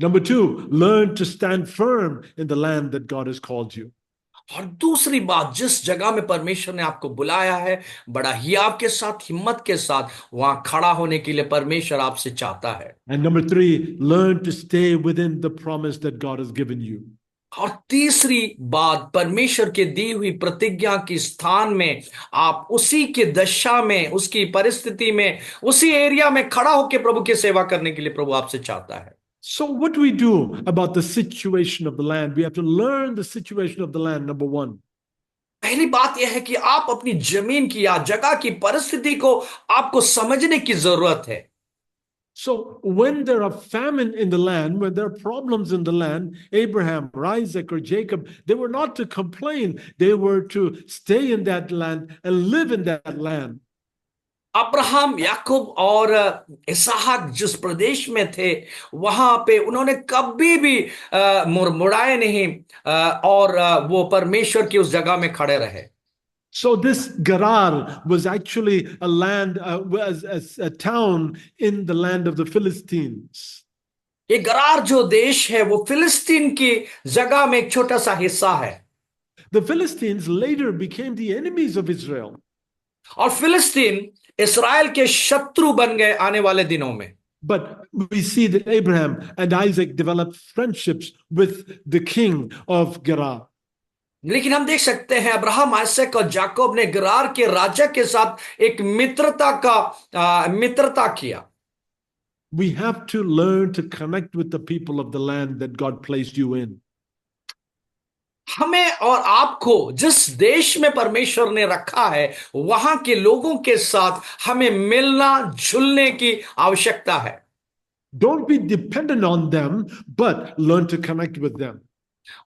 Number two, learn to stand firm in the land that God has called you. और दूसरी बात, जिस जगह में परमेश्वर ने आपको बुलाया है बड़ा हियाव के साथ, हिम्मत के साथ वहां खड़ा होने के लिए परमेश्वर आपसे चाहता है। And number three, learn to stay within the promise that God has given you. और तीसरी बात, परमेश्वर के दी हुई प्रतिज्ञा के स्थान में आप उसी के दशा में, उसकी परिस्थिति में, उसी एरिया में खड़ा होकर प्रभु की सेवा करने के लिए प्रभु आपसे चाहता है। So, what do we do about the situation of the land? We have to learn the situation of the land, number one. पहली बात यह है कि आप अपनी जमीन की या जगह की परिस्थिति को आपको समझने की जरूरत है। So, when there are famine in the land, when there are problems in the land, Abraham or Isaac or Jacob, they were not to complain. They were to stay in that land and live in that land. Abraham, याकूब और इसहाक जिस प्रदेश में थे वहां पे उन्होंने कभी भी मुड़मुड़ाए नहीं और वो परमेश्वर की उस जगह में खड़े रहे। So this Gerar was actually a land, was a town in the land of the Philistines. ये गरार जो देश है वो फिलिस्तीन की जगह में एक छोटा सा हिस्सा है। The Philistines later became the enemies of Israel. और फिलिस्तीन इस्राएल के शत्रु बन गए आने वाले दिनों में। But we see that Abraham and Isaac developed friendships with the king of Gerar. लेकिन हम देख सकते हैं अब्राहम, आइसक और याकूब ने गरार के राजा के साथ एक मित्रता किया। We have to learn to connect with the people of the land that God placed you in. हमें और आपको जिस देश में परमेश्वर ने रखा है वहां के लोगों के साथ हमें मिलना जुलने की आवश्यकता है। Don't be dependent on them, but learn to connect with them.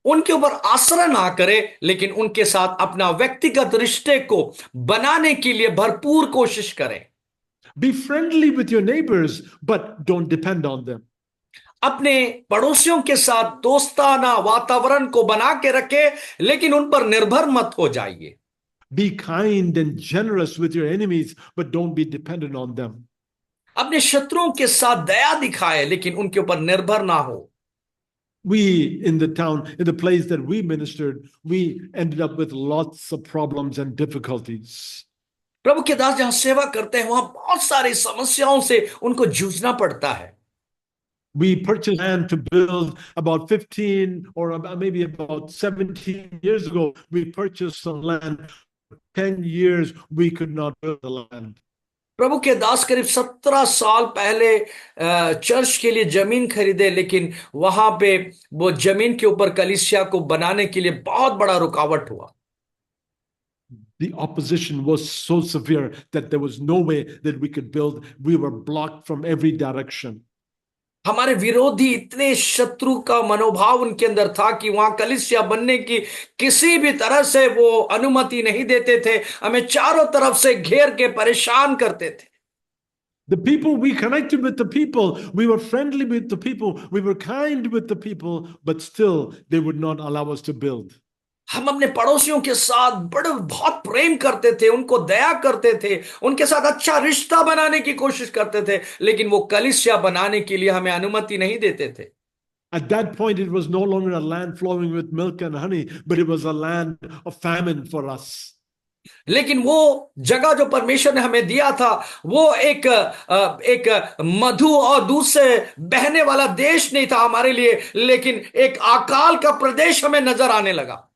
उनके ऊपर आश्रय ना करें, लेकिन उनके साथ अपना व्यक्तिगत रिश्ते को बनाने के लिए भरपूर कोशिश करें। Be friendly with your neighbors, but don't depend on them. अपने पड़ोसियों के साथ दोस्ताना वातावरण को बना के रखें, लेकिन उन पर निर्भर मत हो जाइए। Be kind and generous with your enemies, but don't be dependent on them. अपने शत्रुओं के साथ दया दिखाए, लेकिन उनके ऊपर निर्भर ना हो। We, in the town, in the place that we ministered, we ended up with lots of problems and difficulties. प्रभु के दास जहां सेवा करते हैं वहां बहुत सारी समस्याओं से उनको जूझना पड़ता है। We purchased land to build about 15 or maybe about 17 years ago. We purchased some land. 10 years, we could not build the land. प्रभु के दास करीब 17 साल पहले चर्च के लिए जमीन खरीदे, लेकिन वहां पे वो जमीन के ऊपर कलीसिया को बनाने के लिए बहुत बड़ा रुकावट हुआ। The opposition was so severe that there was no way that we could build. We were blocked from every direction. हमारे विरोधी इतने शत्रु का मनोभाव उनके अंदर था कि वहां कलीसिया बनने की किसी भी तरह से वो अनुमति नहीं देते थे। हमें चारों तरफ से घेर के परेशान करते थे। The people, we connected with the people, we were friendly with the people, we were kind with the people, but still they would not allow us to build. हम अपने पड़ोसियों के साथ बहुत प्रेम करते थे, उनको दया करते थे, उनके साथ अच्छा रिश्ता बनाने की कोशिश करते थे, लेकिन वो कलीसिया बनाने के लिए हमें अनुमति नहीं देते थे। At that point, it was no longer a land flowing with milk and honey, but it was a land of famine for us. लेकिन वो जगह जो परमेश्वर ने हमें दिया था वो एक मधु और दूध से बहने वाला देश नहीं था हमारे लिए, लेकिन एक अकाल का प्रदेश हमें नजर आने लगा।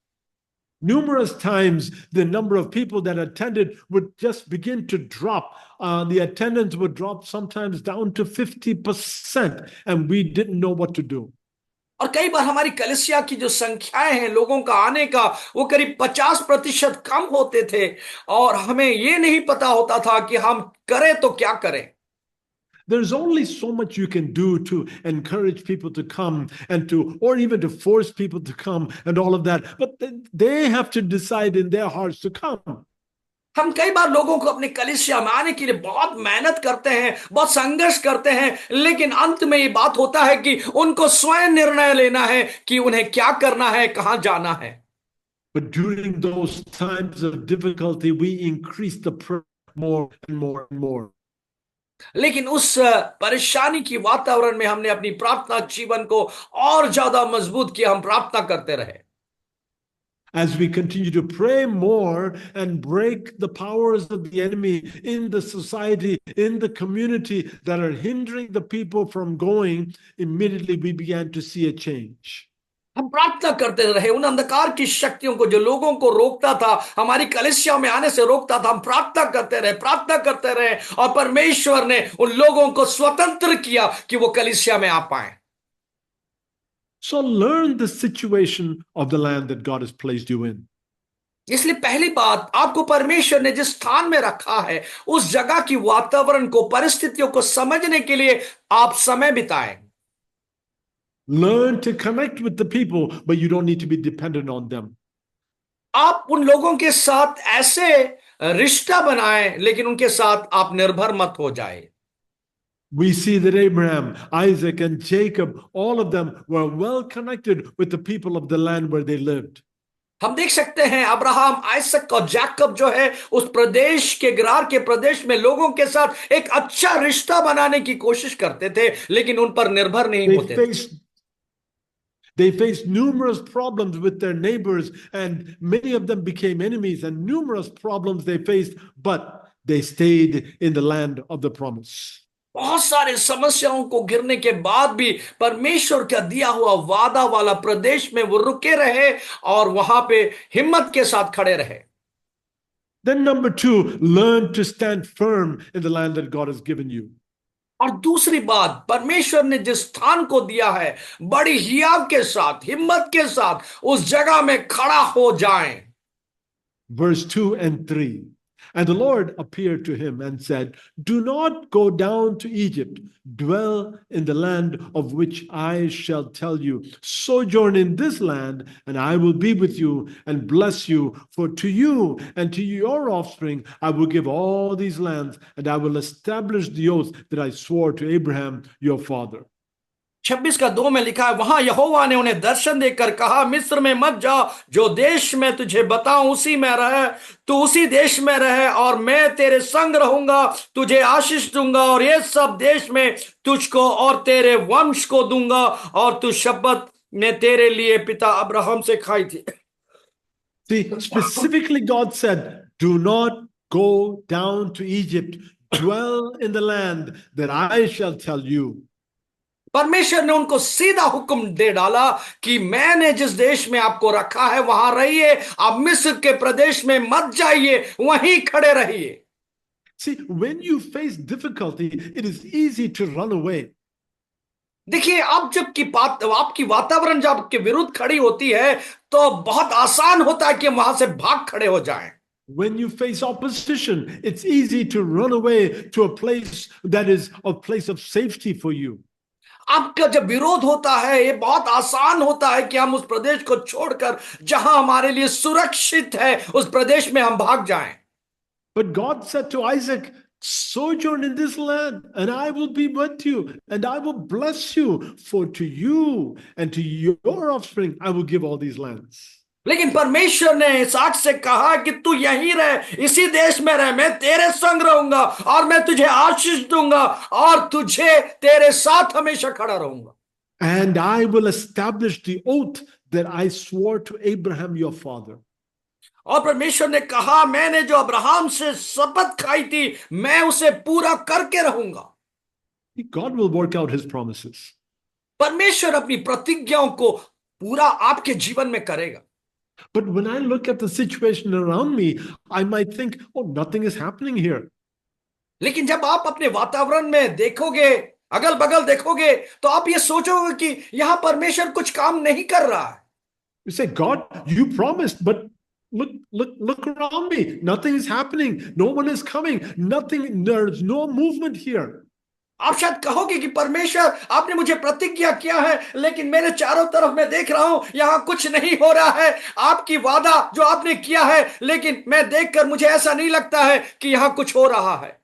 Numerous times, the number of people that attended would just begin to drop. The attendance would drop sometimes down to 50%, and we didn't know what to do. और कई बार हमारी कलीसिया की जो संख्याएं हैं लोगों का आने का, वो करीब 50% कम होते थे और हमें ये नहीं पता होता था कि हम करें तो क्या करें। There's only so much you can do to encourage people to come and or even to force people to come and all of that. But they have to decide in their hearts to come. हम कई बार लोगों को अपने कलीसिया में आने के लिए बहुत मेहनत करते हैं, बहुत संघर्ष करते हैं, लेकिन अंत में ये बात होता है कि उनको स्वयं निर्णय लेना है कि उन्हें क्या करना है, कहां जाना है। But during those times of difficulty, we increase the prayer more and more and more. लेकिन उस परेशानी की वातावरण में हमने अपनी प्रार्थना जीवन को और ज्यादा मजबूत किया, हम प्रार्थना करते रहे। As we continue to pray more and break the powers of the enemy in the society, in the community that are hindering the people from going, immediately we began to see a change. हम प्रार्थना करते रहे, उन अंधकार की शक्तियों को जो लोगों को रोकता था, हमारी कलीसिया में आने से रोकता था, हम प्रार्थना करते रहे और परमेश्वर ने उन लोगों को स्वतंत्र किया कि वो कलीसिया में आ पाए। So learn the situation of the land that God has placed you in. इसलिए पहली बात, आपको परमेश्वर ने जिस स्थान में रखा है उस जगह की वातावरण को, परिस्थितियों को समझने के लिए आप समय बिताएं। Learn to connect with the people, but you don't need to be dependent on them. आप उन लोगों के साथ ऐसे रिश्ता बनाएं, लेकिन उनके साथ आप निर्भर मत हो जाए। We see that Abraham, Isaac, and Jacob, all of them were well connected with the people of the land where they lived. हम देख सकते हैं अब्राहम, आइसक और जैकब जो है उस प्रदेश के, गरार के प्रदेश में लोगों के साथ एक अच्छा रिश्ता बनाने की कोशिश करते थे, लेकिन उन पर निर्भर नहीं होते थे। They faced numerous problems with their neighbors, and many of them became enemies, and numerous problems they faced, but they stayed in the land of the promise. बहुत सारे समस्याओं को गिरने के बाद भी परमेश्वर का दिया हुआ वादा वाला प्रदेश में वो रुके रहे और वहां पे हिम्मत के साथ खड़े रहे। Then number 2, learn to stand firm in the land that God has given you. और दूसरी बात, परमेश्वर ने जिस स्थान को दिया है, बड़ी हियाव के साथ, हिम्मत के साथ उस जगह में खड़ा हो जाएं। Verse 2 and 3. And the Lord appeared to him and said, do not go down to Egypt. Dwell in the land of which I shall tell you. Sojourn in this land, and I will be with you and bless you. For to you and to your offspring I will give all these lands, and I will establish the oath that I swore to Abraham your father. 26:2 में लिखा है, वहां यहोवा ने उन्हें दर्शन देकर कहा, मिस्र में मत जा, जो देश में तुझे बताऊं उसी में रह, तू उसी देश में रह, और मैं तेरे संग रहूंगा, तुझे आशीष दूंगा, और ये सब देश में तुझको और तेरे वंश को दूंगा, और तू शपथ ने तेरे लिए पिता अब्राहम से खाई थी। See, specifically God said, do not go down to Egypt, dwell in the land that I shall tell you. परमेश्वर ने उनको सीधा हुक्म दे डाला कि मैंने जिस देश में आपको रखा है वहां रहिए, आप मिस्र के प्रदेश में मत जाइए, वहीं खड़े रहिए। See, when you face difficulty, it is easy to run away. देखिए, अब जब की बात, आपकी वातावरण जब आपके विरुद्ध खड़ी होती है तो बहुत आसान होता है कि हम वहां से भाग खड़े हो जाएं। When you face opposition, it's easy to run away to a place that is a place of safety for you. आपका जब विरोध होता है, ये बहुत आसान होता है कि हम उस प्रदेश को छोड़कर जहां हमारे लिए सुरक्षित है उस प्रदेश में हम भाग जाएं। But God said to Isaac, sojourn in this land, and I will be with you, and I will bless you. For to you and to your offspring I will give all these lands. लेकिन परमेश्वर ने इसहाक से कहा कि तू यहीं रह, इसी देश में रह, मैं तेरे संग रहूंगा और मैं तुझे आशीष दूंगा और तुझे तेरे साथ हमेशा खड़ा रहूंगा। And I will establish the oath that I swore to Abraham your father. और परमेश्वर ने कहा, मैंने जो अब्राहम से शपथ खाई थी मैं उसे पूरा करके रहूंगा। God will work out his promises. परमेश्वर अपनी प्रतिज्ञाओं को पूरा आपके जीवन में करेगा। But when I look at the situation around me, I might think, oh, nothing is happening here. लेकिन जब आप अपने वातावरण में देखोगे, अगल बगल देखोगे, तो आप ये सोचोगे कि यहां परमेश्वर कुछ काम नहीं कर रहा है। You say, God, you promised, but look around me. Nothing is happening. No one is coming. Nothing, there's no movement here. आप शायद कहोगे कि परमेश्वर आपने मुझे प्रतिज्ञा किया है, लेकिन मेरे चारों तरफ मैं देख रहा हूं यहां कुछ नहीं हो रहा है। आपकी वादा जो आपने किया है, लेकिन मैं देखकर मुझे ऐसा नहीं लगता है कि यहां कुछ हो रहा है।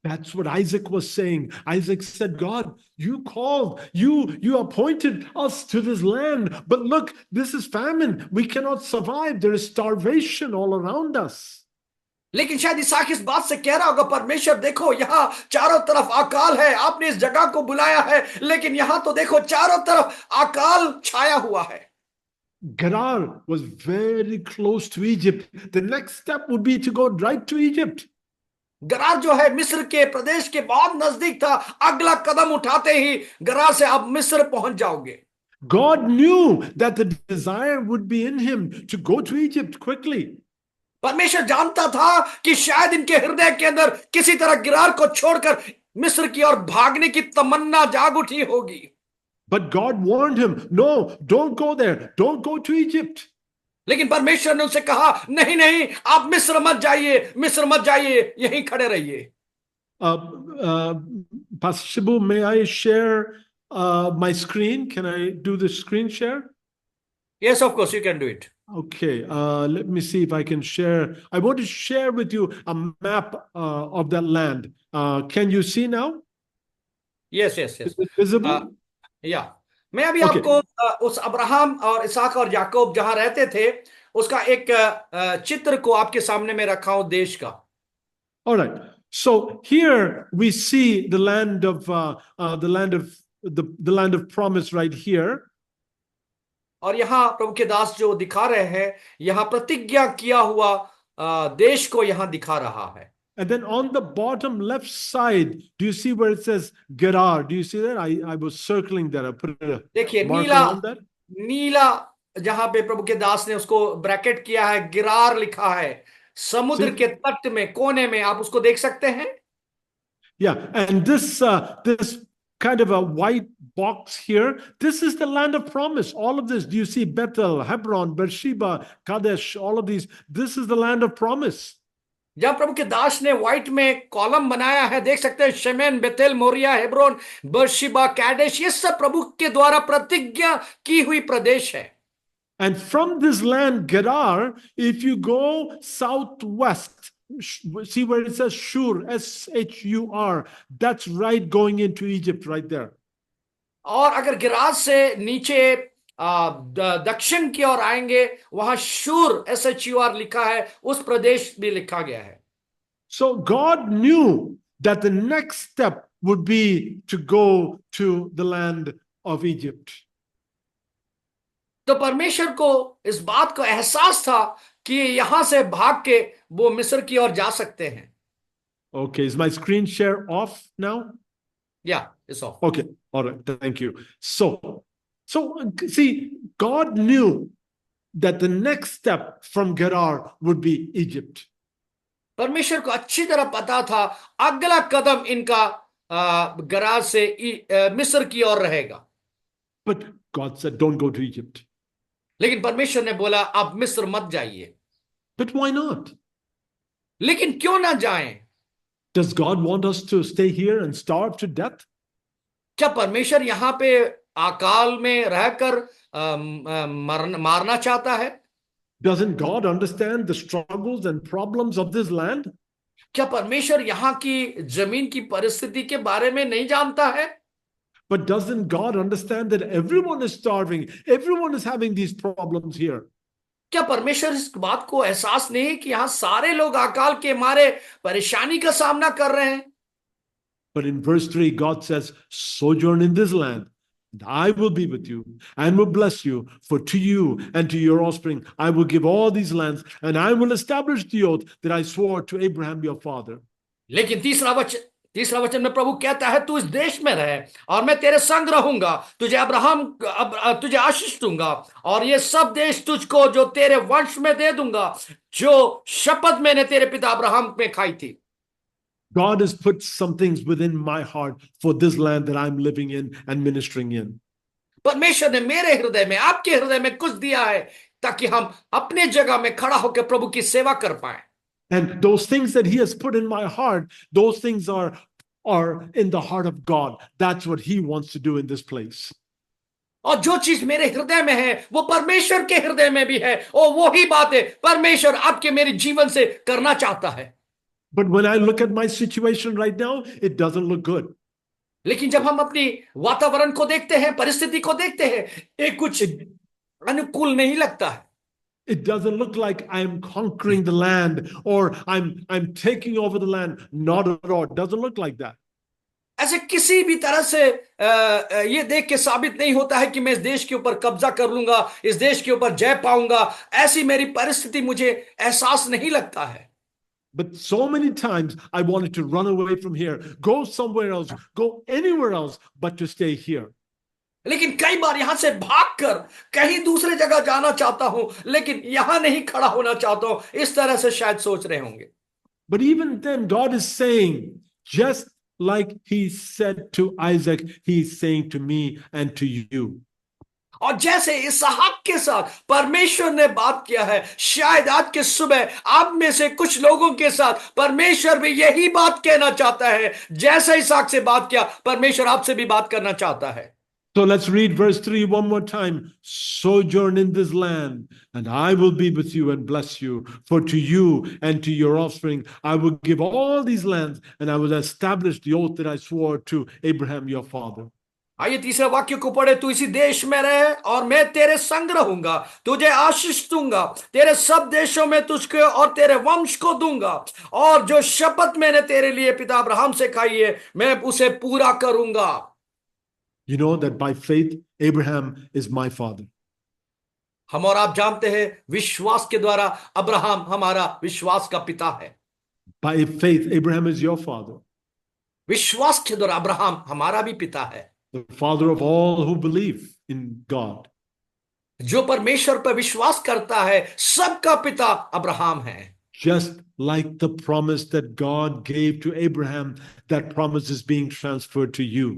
That's what Isaac was saying. Isaac said, God, you called, you appointed us to this land, but look, this is famine. We cannot survive. There is starvation all around us. लेकिन शायद इसहाक इस बात से कह रहा होगा, परमेश्वर देखो यहां चारों तरफ अकाल है, आपने इस जगह को बुलाया है, लेकिन यहां तो देखो चारों तरफ अकाल छाया हुआ है। Gerar was very close to Egypt. The next step would be to go right to Egypt. गरार जो है मिस्र के प्रदेश के बहुत नजदीक था। अगला कदम उठाते ही गरार से आप मिस्र पहुंच जाओगे। God knew that the desire would be in him to go to Egypt quickly. परमेश्वर जानता था कि शायद इनके हृदय के अंदर किसी तरह गिरार को छोड़कर मिस्र की ओर भागने की तमन्ना जाग उठी होगी। But God warned him, no, don't go there. Don't go to Egypt. लेकिन परमेश्वर ने उनसे कहा, नहीं नहीं, आप मिस्र मत जाइए, मिस्र मत जाइए, यहीं खड़े रहिए। Pastor Shibu, may I share my screen? Can I do the screen share? Yes, of course, you can do it. Okay, let me see if I can share. I want to share with you a map of that land. Can you see now? Yes, yes, yes. Is it visible? या मैं अभी Okay. आपको उस Abraham और इसहाक और याकूब जहां रहते थे उसका एक चित्र को आपके सामने में रखा हूं देश का। All right. So here we see the land of the land of promise right here. और यहाँ प्रभु के दास जो दिखा रहे हैं, यहाँ प्रतिज्ञा किया हुआ देश को यहाँ दिखा रहा है। And then on the bottom left side, do you see where it says Gerar? Do you see that? I was circling there. I put a देखिए marker नीला on that. नीला जहां पे प्रभु के दास ने उसको ब्रैकेट किया है, गिरार लिखा है, समुद्र के तट में कोने में आप उसको देख सकते हैं। Yeah, and this kind of a white box here, this is the land of promise. All of this, do you see Bethel, Hebron, Beersheba, Kadesh, all of these? This is the land of promise. जब प्रभु के दास ने white में column बनाया है, देख सकते हैं शेमेन, Bethel, Moriya, Hebron, बर्शिबा, कैडेश, ये सब प्रभु के द्वारा प्रतिज्ञा की हुई प्रदेश है। And from this land, Gerar, if you go southwest, see where it says Shur, S-H-U-R, that's right going into Egypt right there. और अगर गिराज से नीचे दक्षिण की ओर आएंगे, वहां शूर SHUR लिखा है, उस प्रदेश भी लिखा गया है। So God knew that the next step would be to go to the land of Egypt. तो परमेश्वर को इस बात का एहसास था कि यहां से भाग के वो मिस्र की ओर जा सकते हैं। Okay, is my screen share off now? Yeah, it's off. Okay, all right, thank you. So see, God knew that the next step from Gerar would be Egypt. परमेश्वर को अच्छी तरह पता था अगला कदम इनका गराज से मिस्र की ओर रहेगा। But God said, don't go to Egypt. लेकिन परमेश्वर ने बोला आप मिस्र मत जाइए। But why not? लेकिन क्यों ना जाएं? Does God want us to stay here and starve to death? क्या परमेश्वर यहाँ पे अकाल में रहकर मारना चाहता है? Doesn't God understand the struggles and problems of this land? क्या परमेश्वर यहाँ की जमीन की परिस्थिति के बारे में नहीं जानता है? But doesn't God understand that everyone is starving? Everyone is having these problems here. क्या परमेश्वर इस बात को एहसास नहीं है कि यहाँ सारे लोग अकाल के मारे परेशानी का सामना कर रहे हैं? But in verse 3, God says, sojourn in this land, and I will be with you and will bless you. For to you and to your offspring, I will give all these lands, and I will establish the oath that I swore to Abraham your father. लेकिन तीसरा वचन में प्रभु कहता है, तू इस देश में रहे और मैं तेरे संग रहूंगा, तुझे आशीष दूंगा और ये सब देश तुझको जो तेरे वंश में दे दूंगा, जो शपथ मैंने तेरे पिता अब्राहम में खाई थी। God has put some things within my heart for this land that I'm living in and ministering in. परमेश्वर ने मेरे हृदय में, आपके हृदय में कुछ दिया है ताकि हम अपने जगह में खड़ा होकर प्रभु की सेवा कर पाए। And those things that he has put in my heart, those things are are in the heart of God. That's what he wants to do in this place. और जो चीज मेरे हृदय में है वो परमेश्वर के हृदय में भी है, और वो ही बात है परमेश्वर आपके मेरे जीवन से करना चाहता है। But when I look at my situation right now, it doesn't look good. लेकिन जब हम अपनी वातावरण को देखते हैं, परिस्थिति को देखते हैं, ये कुछ अनुकूल नहीं लगता है। It doesn't look like I'm conquering the land or I'm taking over the land. Not at all. It doesn't look like that. ऐसे किसी भी तरह से ये देख के साबित नहीं होता है कि मैं इस देश के ऊपर कब्जा कर लूंगा, इस देश के ऊपर जय पाऊंगा। ऐसी मेरी परिस्थिति मुझे एहसास नहीं लगता है। But so many times I wanted to run away from here, go somewhere else, go anywhere else, but to stay here. लेकिन कई बार यहां से भागकर कहीं दूसरे जगह जाना चाहता हूं, लेकिन यहां नहीं खड़ा होना चाहता हूं। इस तरह से शायद सोच रहे होंगे। But even then, God is saying, just like he said to Isaac, he's saying to me and to you. और जैसे इसहाक के साथ परमेश्वर ने बात किया है, शायद आज के सुबह आप में से कुछ लोगों के साथ परमेश्वर भी यही बात कहना चाहता है। जैसे इसहाक से बात किया, परमेश्वर आपसे भी बात करना चाहता है। So let's read verse 3 one more time. Sojourn in this land, and I will be with you and bless you. For to you and to your offspring I will give all these lands, and I will establish the oath that I swore to Abraham your father. आइए तीसरे वाक्य को पढ़े। तू इसी देश में रहे और मैं तेरे संग रहूंगा, तुझे आशीष दूंगा, तेरे सब देशों में तुझको और तेरे वंश को दूंगा, और जो शपथ मैंने तेरे लिए पिता अब्राहम से खाई है मैं उसे पूरा करूंगा। You know that by faith Abraham is my father. हम और आप जानते हैं विश्वास के द्वारा अब्राहम हमारा विश्वास का पिता है। By faith Abraham is your father, विश्वास के द्वारा अब्राहम हमारा भी पिता है, the father of all who believe in God. जो परमेश्वर पर विश्वास करता है सबका पिता अब्राहम है। Just like the promise that God gave to Abraham, that promise is being transferred to you.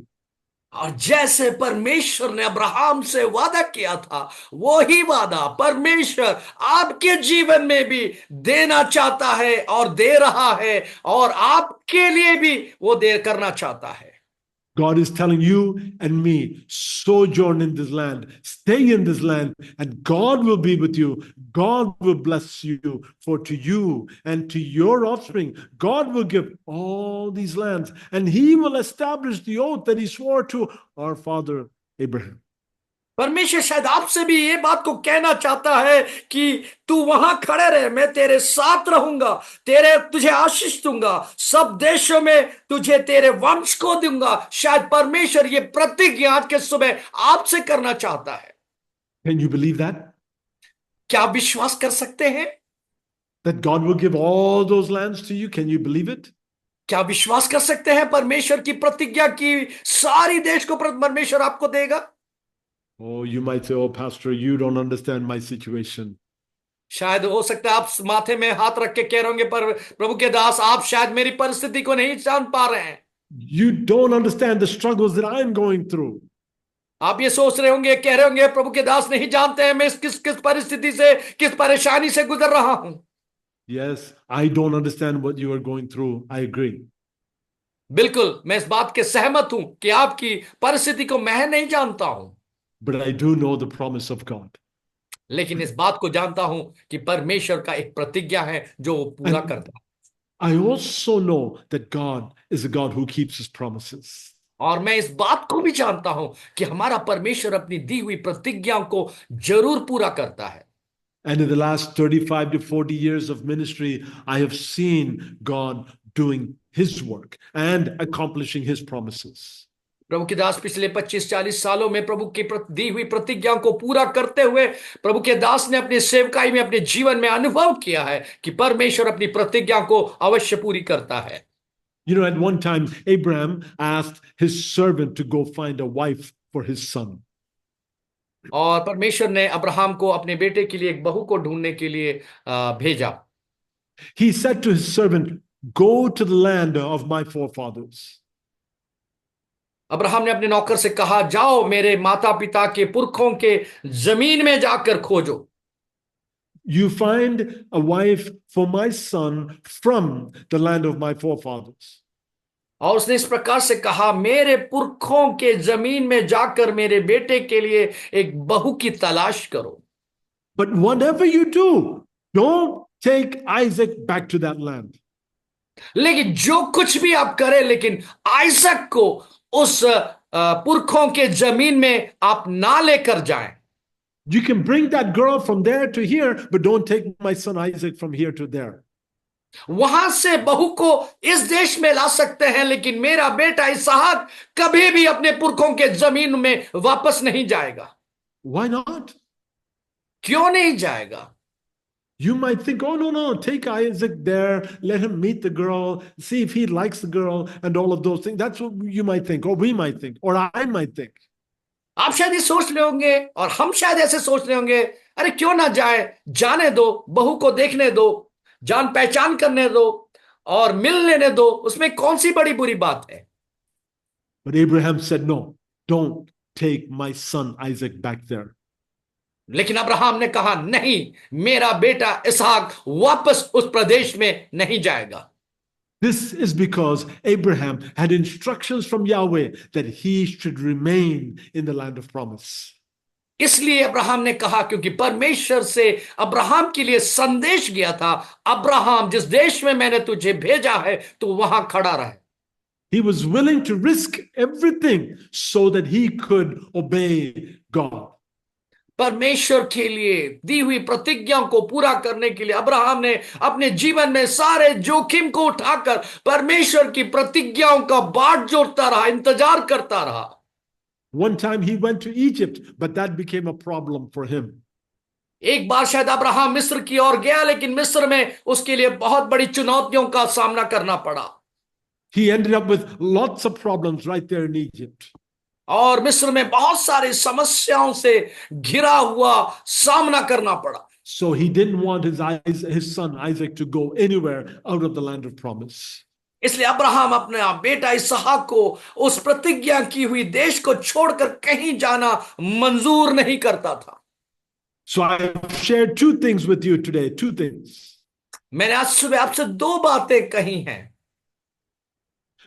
और जैसे परमेश्वर ने अब्राहम से वादा किया था, वो ही वादा परमेश्वर आपके जीवन में भी देना चाहता है और दे रहा है, और आपके लिए भी वो दे करना चाहता है। God is telling you and me, sojourn in this land, stay in this land, and God will be with you. God will bless you. For to you and to your offspring, God will give all these lands, and he will establish the oath that he swore to our father Abraham. परमेश्वर शायद आपसे भी ये बात को कहना चाहता है कि तू वहां खड़े रहे, मैं तेरे साथ रहूंगा, तुझे आशीष दूंगा, सब देशों में तुझे तेरे वंश को दूंगा। शायद परमेश्वर ये प्रतिज्ञा आज के सुबह आपसे करना चाहता है। Can you believe that? क्या आप विश्वास कर सकते हैं That God will give all those lands to you? Can you believe it? क्या विश्वास कर सकते हैं परमेश्वर की प्रतिज्ञा की सारी देश को परमेश्वर आपको देगा? Oh, you might say, oh, Pastor, you don't understand my situation. शायद हो सकता है आप माथे में हाथ रख के कह रहे होंगे, पर प्रभु के दास आप शायद मेरी परिस्थिति को नहीं जान पा रहे हैं। You don't understand the struggles that I'm going through. आप ये सोच रहे होंगे, कह रहे होंगे, प्रभु के दास नहीं जानते हैं मैं किस किस परिस्थिति से, किस परेशानी से गुजर रहा हूं। Yes, I don't understand what you are going through. I agree. बिल्कुल, मैं इस बात के सहमत हूं कि आपकी परिस्थिति को मैं नहीं जानता हूं, But I do know the promise of God. लेकिन इस बात को जानता हूं कि परमेश्वर का एक प्रतिज्ञा है जो वो पूरा करता है। I also know that God is a God who keeps his promises. और मैं इस बात को भी जानता हूं कि हमारा परमेश्वर अपनी दी हुई प्रतिज्ञाओं को जरूर पूरा करता है। And in the last 35 to 40 years of ministry, I have seen God doing his work and accomplishing his promises. प्रभु के दास पिछले 25-40 सालों में प्रभु की दी हुई प्रतिज्ञाओं को पूरा करते हुए प्रभु के दास ने अपनी सेवकाई में, अपने जीवन में अनुभव किया है कि परमेश्वर अपनी प्रतिज्ञा को अवश्य पूरी करता है। You know, at one time, Abraham asked his servant to go find a wife for his son. और परमेश्वर ने अब्राहम को अपने बेटे के लिए एक बहू को ढूंढने के लिए भेजा। He said to his servant, go to the land of my forefathers. Abraham ने अपने नौकर से कहा, जाओ मेरे माता पिता के पुरखों के जमीन में जाकर खोजो। You find a wife for my son from the land of my forefathers. और उसने इस प्रकार से कहा, मेरे पुरखों के जमीन में जाकर मेरे बेटे के लिए एक बहू की तलाश करो। But whatever you do, don't take Isaac back to that land. लेकिन जो कुछ भी आप करें, लेकिन आइजक को उस पुरखों के जमीन में आप ना लेकर जाएं। You can bring that girl from there to here, but don't take my son Isaac from here to there. वहां से बहू को इस देश में ला सकते हैं, लेकिन मेरा बेटा इसहाक कभी भी अपने पुरखों के जमीन में वापस नहीं जाएगा। Why not? क्यों नहीं जाएगा? You might think, oh, no, take Isaac there, let him meet the girl, see if he likes the girl, and all of those things. That's what you might think, or we might think, or I might think. आप शायद ये सोच रहे होंगे, और हम शायद ऐसे सोच रहे होंगे, अरे क्यों ना जाए, जाने दो, बहू को देखने दो, जान पहचान करने दो और मिल लेने दो, उसमें कौन सी बड़ी बुरी बात है। But Abraham said, no, don't take my son Isaac back there. लेकिन अब्राहम ने कहा, नहीं, मेरा बेटा इसहाक वापस उस प्रदेश में नहीं जाएगा। This is because Abraham had instructions from Yahweh that he should remain in the land of promise. इसलिए अब्राहम ने कहा, क्योंकि परमेश्वर से अब्राहम के लिए संदेश गया था, अब्राहम जिस देश में मैंने तुझे भेजा है तो वहां खड़ा रहे। He was willing to risk everything so that he could obey God. परमेश्वर के लिए दी हुई प्रतिज्ञा को पूरा करने के लिए अब्राहम ने अपने जीवन में सारे जोखिम को उठाकर परमेश्वर की प्रतिज्ञाओं का बाट जोड़ता रहा, इंतजार करता रहा। One time he went to Egypt, but that became a problem for him. एक बार शायद अब्राहम मिस्र की ओर गया, लेकिन मिस्र में उसके लिए बहुत बड़ी चुनौतियों का सामना करना पड़ा। He ended up with lots of problems right there in Egypt. और मिस्र में बहुत सारी समस्याओं से घिरा हुआ सामना करना पड़ा। So he didn't want his son Isaac to go anywhere out of the land of promise. इसलिए अब्राहम अपना बेटा इसहाक को उस प्रतिज्ञा की हुई देश को छोड़कर कहीं जाना मंजूर नहीं करता था। So I've shared two things with you today, two things. मैंने आज सुबह आपसे दो बातें कही हैं।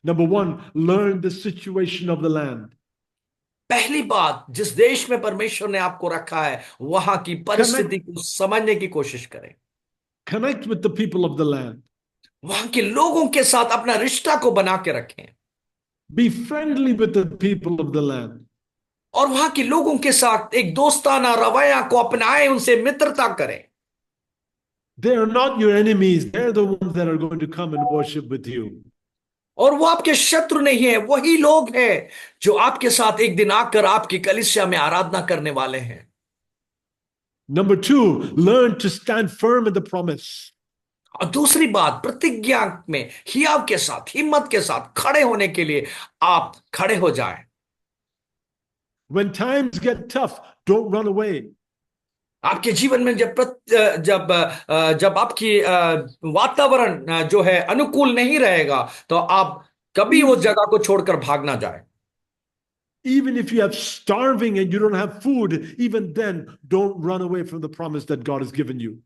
Number one, learn the situation of the land. पहली बात, जिस देश में परमेश्वर ने आपको रखा है वहां की परिस्थिति को समझने की कोशिश करें। Connect with the people of the land. वहां के लोगों के साथ अपना रिश्ता को बना के रखें। Be friendly with the people of the land. और वहां के लोगों के साथ एक दोस्ताना रवैया को अपनाएं, उनसे मित्रता करें। They are not your enemies. They're the ones that are going to come and worship with you. और वो आपके शत्रु नहीं है, वही लोग हैं जो आपके साथ एक दिन आकर आपकी कलीसिया में आराधना करने वाले हैं। Number two, learn to stand firm in the promise. और दूसरी बात, प्रतिज्ञा में हियाव के साथ, हिम्मत के साथ खड़े होने के लिए आप खड़े हो जाएं। When times get tough, don't run away. आपके जीवन में जब आपकी वातावरण जो है अनुकूल नहीं रहेगा, तो आप कभी उस जगह को छोड़कर भाग ना जाए। Even if you have starving and you don't have food, even then, don't run away from the promise that God has given you.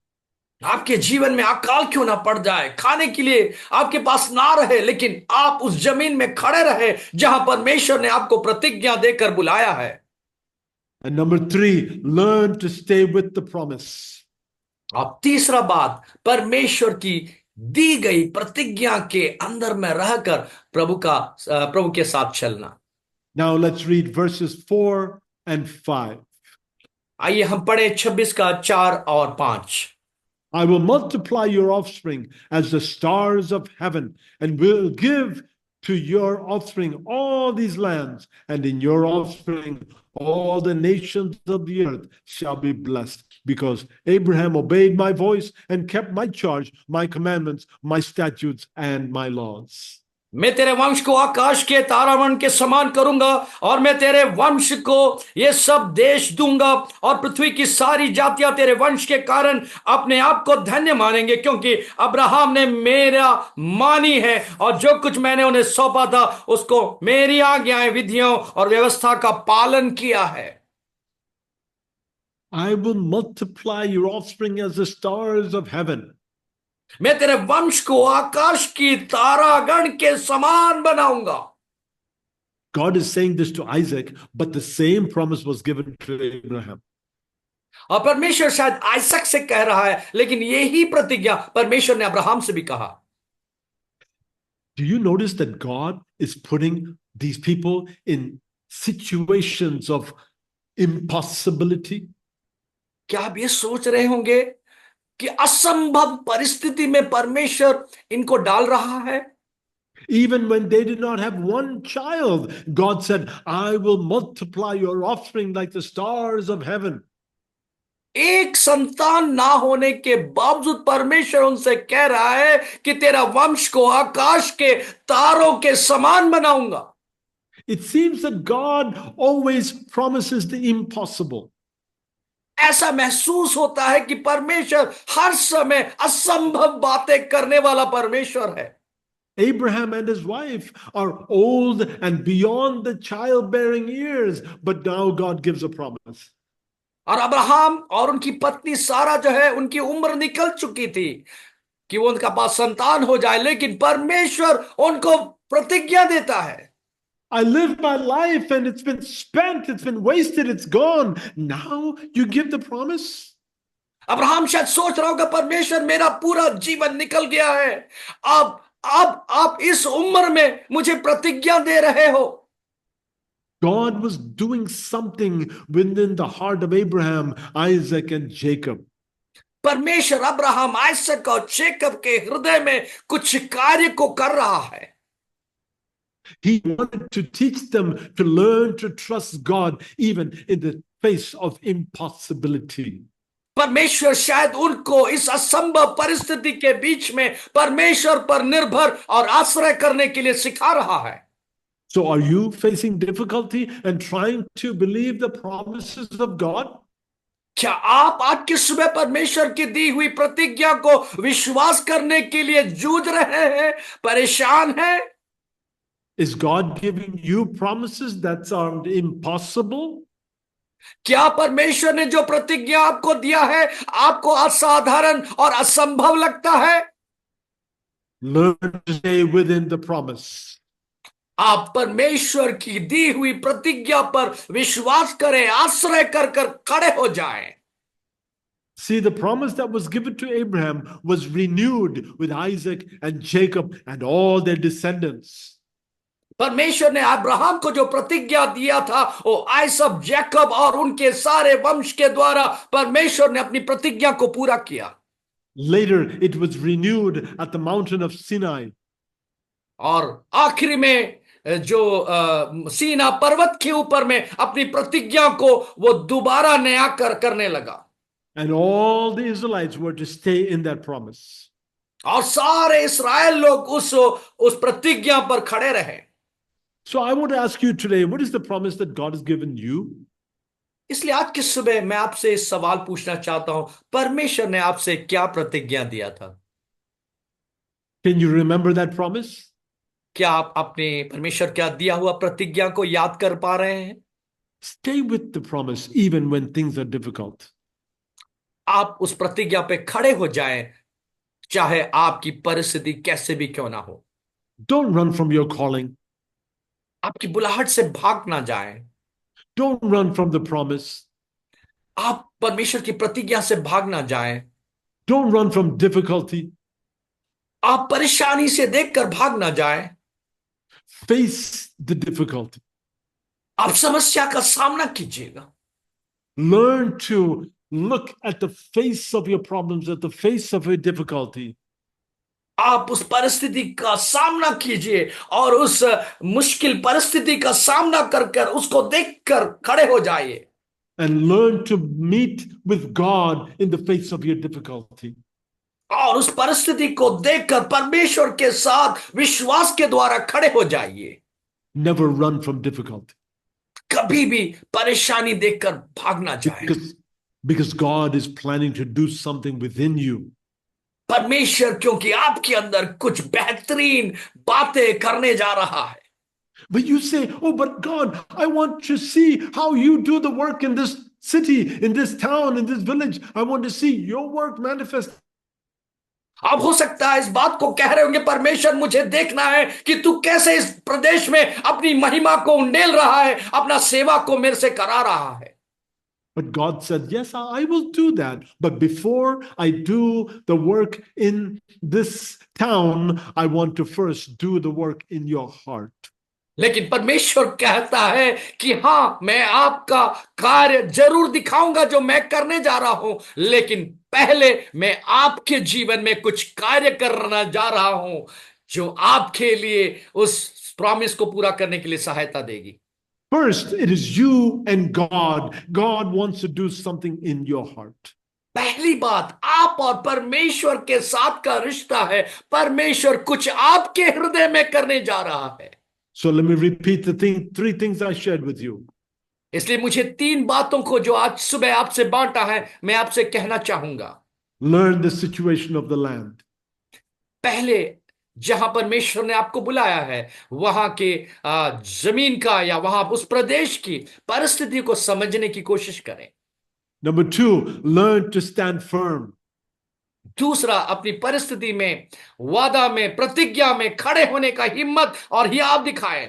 आपके जीवन में अकाल क्यों ना पड़ जाए, खाने के लिए आपके पास ना रहे, लेकिन आप उस जमीन में खड़े रहे जहां परमेश्वर ने आपको प्रतिज्ञा देकर बुलाया है। And number three, learn to stay with the promise. और तीसरा बात, परमेश्वर की दी गई प्रतिज्ञा के अंदर में रहकर प्रभु के साथ चलना। Now let's read verses 4 and 5. आइए हम पढ़े 26 का 4 और 5। I will multiply your offspring as the stars of heaven, and will give to your offspring all these lands, and in your offspring all the nations of the earth shall be blessed, because Abraham obeyed my voice and kept my charge, my commandments, my statutes, and my laws. मैं तेरे वंश को आकाश के तारामंडल के समान करूंगा, और मैं तेरे वंश को ये सब देश दूंगा, और पृथ्वी की सारी जातियां तेरे वंश के कारण अपने आप को धन्य मानेंगे, क्योंकि अब्राहम ने मेरा मानी है, और जो कुछ मैंने उन्हें सौंपा था उसको मेरी आज्ञाएं, विधियों और व्यवस्था का पालन किया है। I will multiply your offspring as the stars of heaven. मैं तेरे वंश को आकाश की तारागण के समान बनाऊंगा। God is saying this to Isaac, but the same promise was given to Abraham. और परमेश्वर शायद आइसक से कह रहा है, लेकिन यही प्रतिज्ञा परमेश्वर ने अब्राहम से भी कहा। Do you notice that God is putting these people in situations of impossibility? क्या आप ये सोच रहे होंगे कि असंभव परिस्थिति में परमेश्वर इनको डाल रहा है? Even when they did not have one child, God said, I will multiply your offspring like the stars of heaven. एक संतान ना होने के बावजूद परमेश्वर उनसे कह रहा है कि तेरा वंश को आकाश के तारों के समान बनाऊंगा। It seems that God always promises the impossible. ऐसा महसूस होता है कि परमेश्वर हर समय असंभव बातें करने वाला परमेश्वर है। Abraham and his wife are old and beyond the childbearing years, but now God gives a promise. और अब्राहम और उनकी पत्नी सारा जो है, उनकी उम्र निकल चुकी थी कि वो उनका पास संतान हो जाए, लेकिन परमेश्वर उनको प्रतिज्ञा देता है। I lived my life and it's been spent, it's been wasted, it's gone. Now you give the promise. Abraham शायद सोच रहा होगा, परमेश्वर मेरा पूरा जीवन निकल गया है, अब आप इस उम्र में मुझे प्रतिज्ञा दे रहे हो। God was doing something within the heart of Abraham, Isaac, and Jacob. परमेश्वर अब्राहम, आइसक और जेकब के हृदय में कुछ कार्य को कर रहा है। He wanted to teach them to learn to trust God even in the face of impossibility. परमेश्वर शायद उनको इस असंभव परिस्थिति के बीच में परमेश्वर पर निर्भर और आश्रय करने के लिए सिखा रहा है। So are you facing difficulty and trying to believe the promises of God? क्या आप आज की सुबह परमेश्वर की दी हुई प्रतिज्ञा को विश्वास करने के लिए जूझ रहे हैं, परेशान हैं? Is God giving you promises that are impossible? क्या परमेश्वर ने जो प्रतिज्ञा आपको दिया है आपको असाधारण और असंभव लगता है? Learn to stay within the promise. आप परमेश्वर की दी हुई प्रतिज्ञा पर विश्वास करें, आश्रय कर कर खड़े हो जाएं। See, the promise that was given to Abraham was renewed with Isaac and Jacob and all their descendants. परमेश्वर ने अब्राहम को जो प्रतिज्ञा दिया था, वो आइसक, जैकब और उनके सारे वंश के द्वारा परमेश्वर ने अपनी प्रतिज्ञा को पूरा किया। Later, it was renewed at the mountain of Sinai. और आखिरी में जो सीना पर्वत के ऊपर में अपनी प्रतिज्ञा को वो दोबारा नया करने लगा। And all the Israelites were to stay in that promise. और सारे इस्राएल लोग उस प्रतिज्ञा पर खड़े रहे। So I want to ask you today, what is the promise that God has given you? इसलिए आज की सुबह मैं आपसे इस सवाल पूछना चाहता हूं, परमेश्वर ने आपसे क्या प्रतिज्ञा दिया था? Can you remember that promise? क्या आप अपने परमेश्वर क्या दिया हुआ प्रतिज्ञा को याद कर पा रहे हैं? Stay with the promise even when things are difficult. आप उस प्रतिज्ञा पे खड़े हो जाएं, चाहे आपकी परिस्थिति कैसे भी क्यों ना हो। Don't run from your calling. आपकी बुलाहट से भाग ना जाएं। Don't run from the promise. आप परमेश्वर की प्रतिज्ञा से भाग ना जाएं। Don't run from difficulty. आप परेशानी से देखकर भाग ना जाएं। Face the difficulty. आप समस्या का सामना कीजिएगा। Learn to look at the face of your problems, at the face of your difficulty. आप उस परिस्थिति का सामना कीजिए और उस मुश्किल परिस्थिति का सामना कर उसको देखकर खड़े हो जाइए। And learn to meet with God in the face of your difficulty. और उस परिस्थिति को देखकर परमेश्वर के साथ विश्वास के द्वारा खड़े हो जाइए। Never run from difficulty. कभी भी परेशानी देखकर भाग ना जाए। Because God is planning to do something within you. परमेश्वर क्योंकि आपके अंदर कुछ बेहतरीन बातें करने जा रहा है। But you say, oh, but God, I want to see how you do the work in this city, in this town, in this village. I want to see your work manifest. आप हो सकता है इस बात को कह रहे होंगे, परमेश्वर मुझे देखना है कि तू कैसे इस प्रदेश में अपनी महिमा को उंडेल रहा है, अपना सेवा को मेरे से करा रहा है। But God said, yes, I will do that. But before I do the work in this town, I want to first do the work in your heart. लेकिन परमेश्वर कहता है कि हाँ, मैं आपका कार्य जरूर दिखाऊंगा जो मैं करने जा रहा हूं, लेकिन पहले मैं आपके जीवन में कुछ कार्य करना जा रहा हूं जो आपके लिए उस प्रॉमिस को पूरा करने के लिए सहायता देगी। First, it is you and God. God wants to do something in your heart. पहली बात, आप और परमेश्वर के साथ का रिश्ता है। परमेश्वर कुछ आपके हृदय में करने जा रहा है। So let me repeat three things I shared with you. इसलिए मुझे 3 बातों को जो आज सुबह आपसे बांटा है, मैं आपसे कहना चाहूंगा। Learn the situation of the land. पहले जहां परमेश्वर ने आपको बुलाया है, वहां के जमीन का या वहां उस प्रदेश की परिस्थिति को समझने की कोशिश करें। Number 2, learn to stand firm. दूसरा, अपनी परिस्थिति में, वादा में, प्रतिज्ञा में खड़े होने का हिम्मत और हियाव दिखाएं।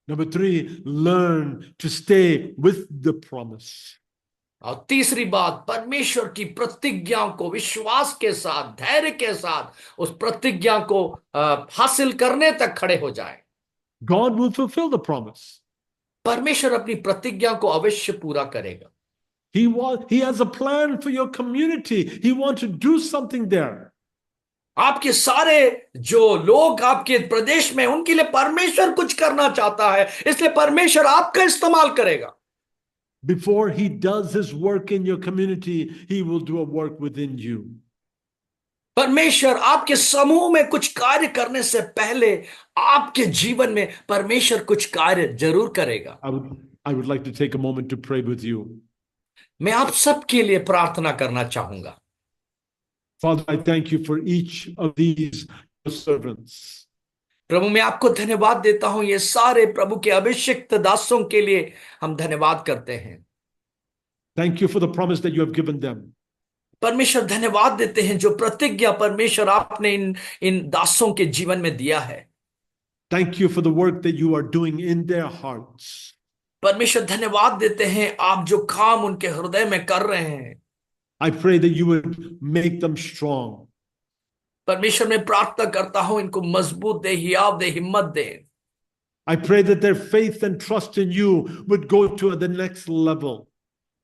Number 3, learn to stay with the promise. और तीसरी बात, परमेश्वर की प्रतिज्ञाओं को विश्वास के साथ, धैर्य के साथ उस प्रतिज्ञा को हासिल करने तक खड़े हो जाए। God will fulfill the promise. परमेश्वर अपनी प्रतिज्ञा को अवश्य पूरा करेगा। He has a plan for your community. He wants to do something there. आपके सारे जो लोग आपके प्रदेश में, उनके लिए परमेश्वर कुछ करना चाहता है, इसलिए परमेश्वर आपका इस्तेमाल करेगा। Before he does his work in your community, he will do a work within you. परमेश्वर आपके समूह में कुछ कार्य करने से पहले आपके जीवन में परमेश्वर कुछ कार्य जरूर करेगा। I would like to take a moment to pray with you. मैं आप सबके लिए प्रार्थना करना चाहूंगा। Father, I thank you for each of these servants. प्रभु, मैं आपको धन्यवाद देता हूं, ये सारे प्रभु के अभिषिक्त दासों के लिए हम धन्यवाद करते हैं। Thank you for the promise that you have given them. परमेश्वर, धन्यवाद देते हैं जो प्रतिज्ञा परमेश्वर आपने इन दासों के जीवन में दिया है। Thank you for the work that you are doing in their hearts. परमेश्वर, धन्यवाद देते हैं आप जो काम उनके हृदय में कर रहे हैं। I pray that you would make them strong. परमेश्वर, मैं प्रार्थना करता हूं इनको मजबूत दे, हियाव दे, हिम्मत दे। I pray that their faith and trust in you would go to the next level.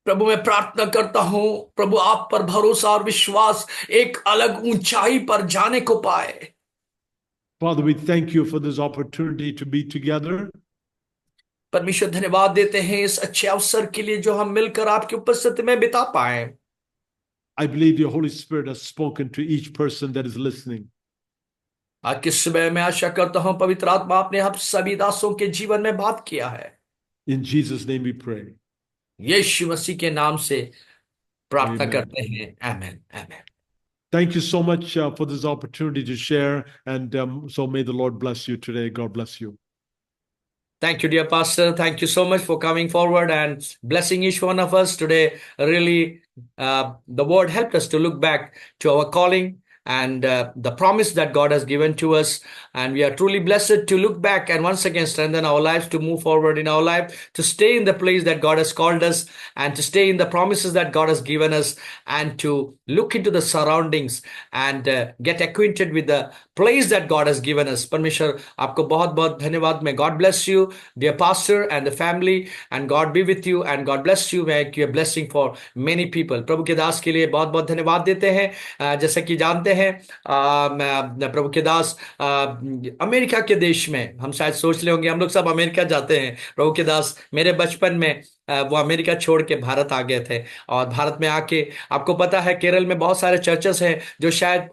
प्रभु, मैं प्रार्थना करता हूं प्रभु, आप पर भरोसा और विश्वास एक अलग ऊंचाई पर जाने को पाए। Father, we thank you for this opportunity to be together. परमेश्वर, धन्यवाद देते हैं इस अच्छे अवसर के लिए जो हम मिलकर आपकी उपस्थिति में बिता पाए। I believe your Holy Spirit has spoken to each person that is listening. आज की सुबह मैं आशा करता हूं पवित्र आत्मा आपने आप सभी दासों के जीवन में बात किया है। In Jesus' name we pray. यीशु मसीह के नाम से प्रार्थना Amen. करते हैं। आमीन, आमीन। Thank you so much for this opportunity to share, and so may the Lord bless you today. God bless you. Thank you, dear pastor. Thank you so much for coming forward and blessing each one of us today. Really, the word helped us to look back to our calling and the promise that God has given to us. And we are truly blessed to look back and once again strengthen our lives, to move forward in our life, to stay in the place that God has called us, and to stay in the promises that God has given us, and to look into the surroundings and get acquainted with the place that God has given us. परमेश्वर आपको बहुत बहुत धन्यवाद। May God bless you, dear pastor and the family, and God be with you and God bless you. Make you a blessing for many people. प्रभु के दास के लिए बहुत बहुत धन्यवाद देते हैं। जैसा कि जानते हैं प्रभु के दास अमेरिका के देश में, हम शायद सोच ले होंगे हम लोग सब अमेरिका जाते हैं। प्रभु के दास मेरे बचपन में वो अमेरिका छोड़ के भारत आ गए थे, और भारत में आके आपको पता है केरल में बहुत सारे चर्चेस हैं जो शायद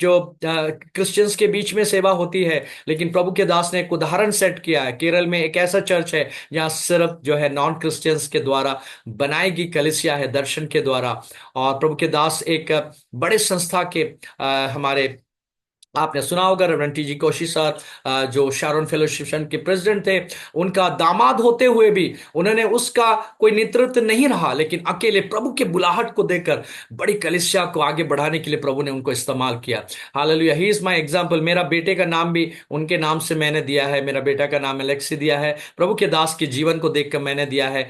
जो क्रिश्चियंस के बीच में सेवा होती है, लेकिन प्रभु के दास ने एक उदाहरण सेट किया है। केरल में एक ऐसा चर्च है जहाँ सिर्फ जो है नॉन क्रिश्चियंस के द्वारा बनाई गई कलीसिया है, दर्शन के द्वारा। और प्रभु के दास एक बड़े संस्था के हमारे आपने सुना होगा Reverend T G Koshy sir, जो शारोन फेलोशिप के प्रेसिडेंट थे, उनका दामाद होते हुए भी उन्होंने उसका कोई नेतृत्व नहीं रहा, लेकिन अकेले प्रभु के बुलाहट को देकर बड़ी कलीसिया को आगे बढ़ाने के लिए प्रभु ने उनको इस्तेमाल किया। Hallelujah, he is my example. मेरा बेटे का नाम भी उनके नाम से मैंने दिया है, मेरा बेटा का नाम एलेक्सी दिया है, प्रभु के दास के जीवन को देखकर मैंने दिया है।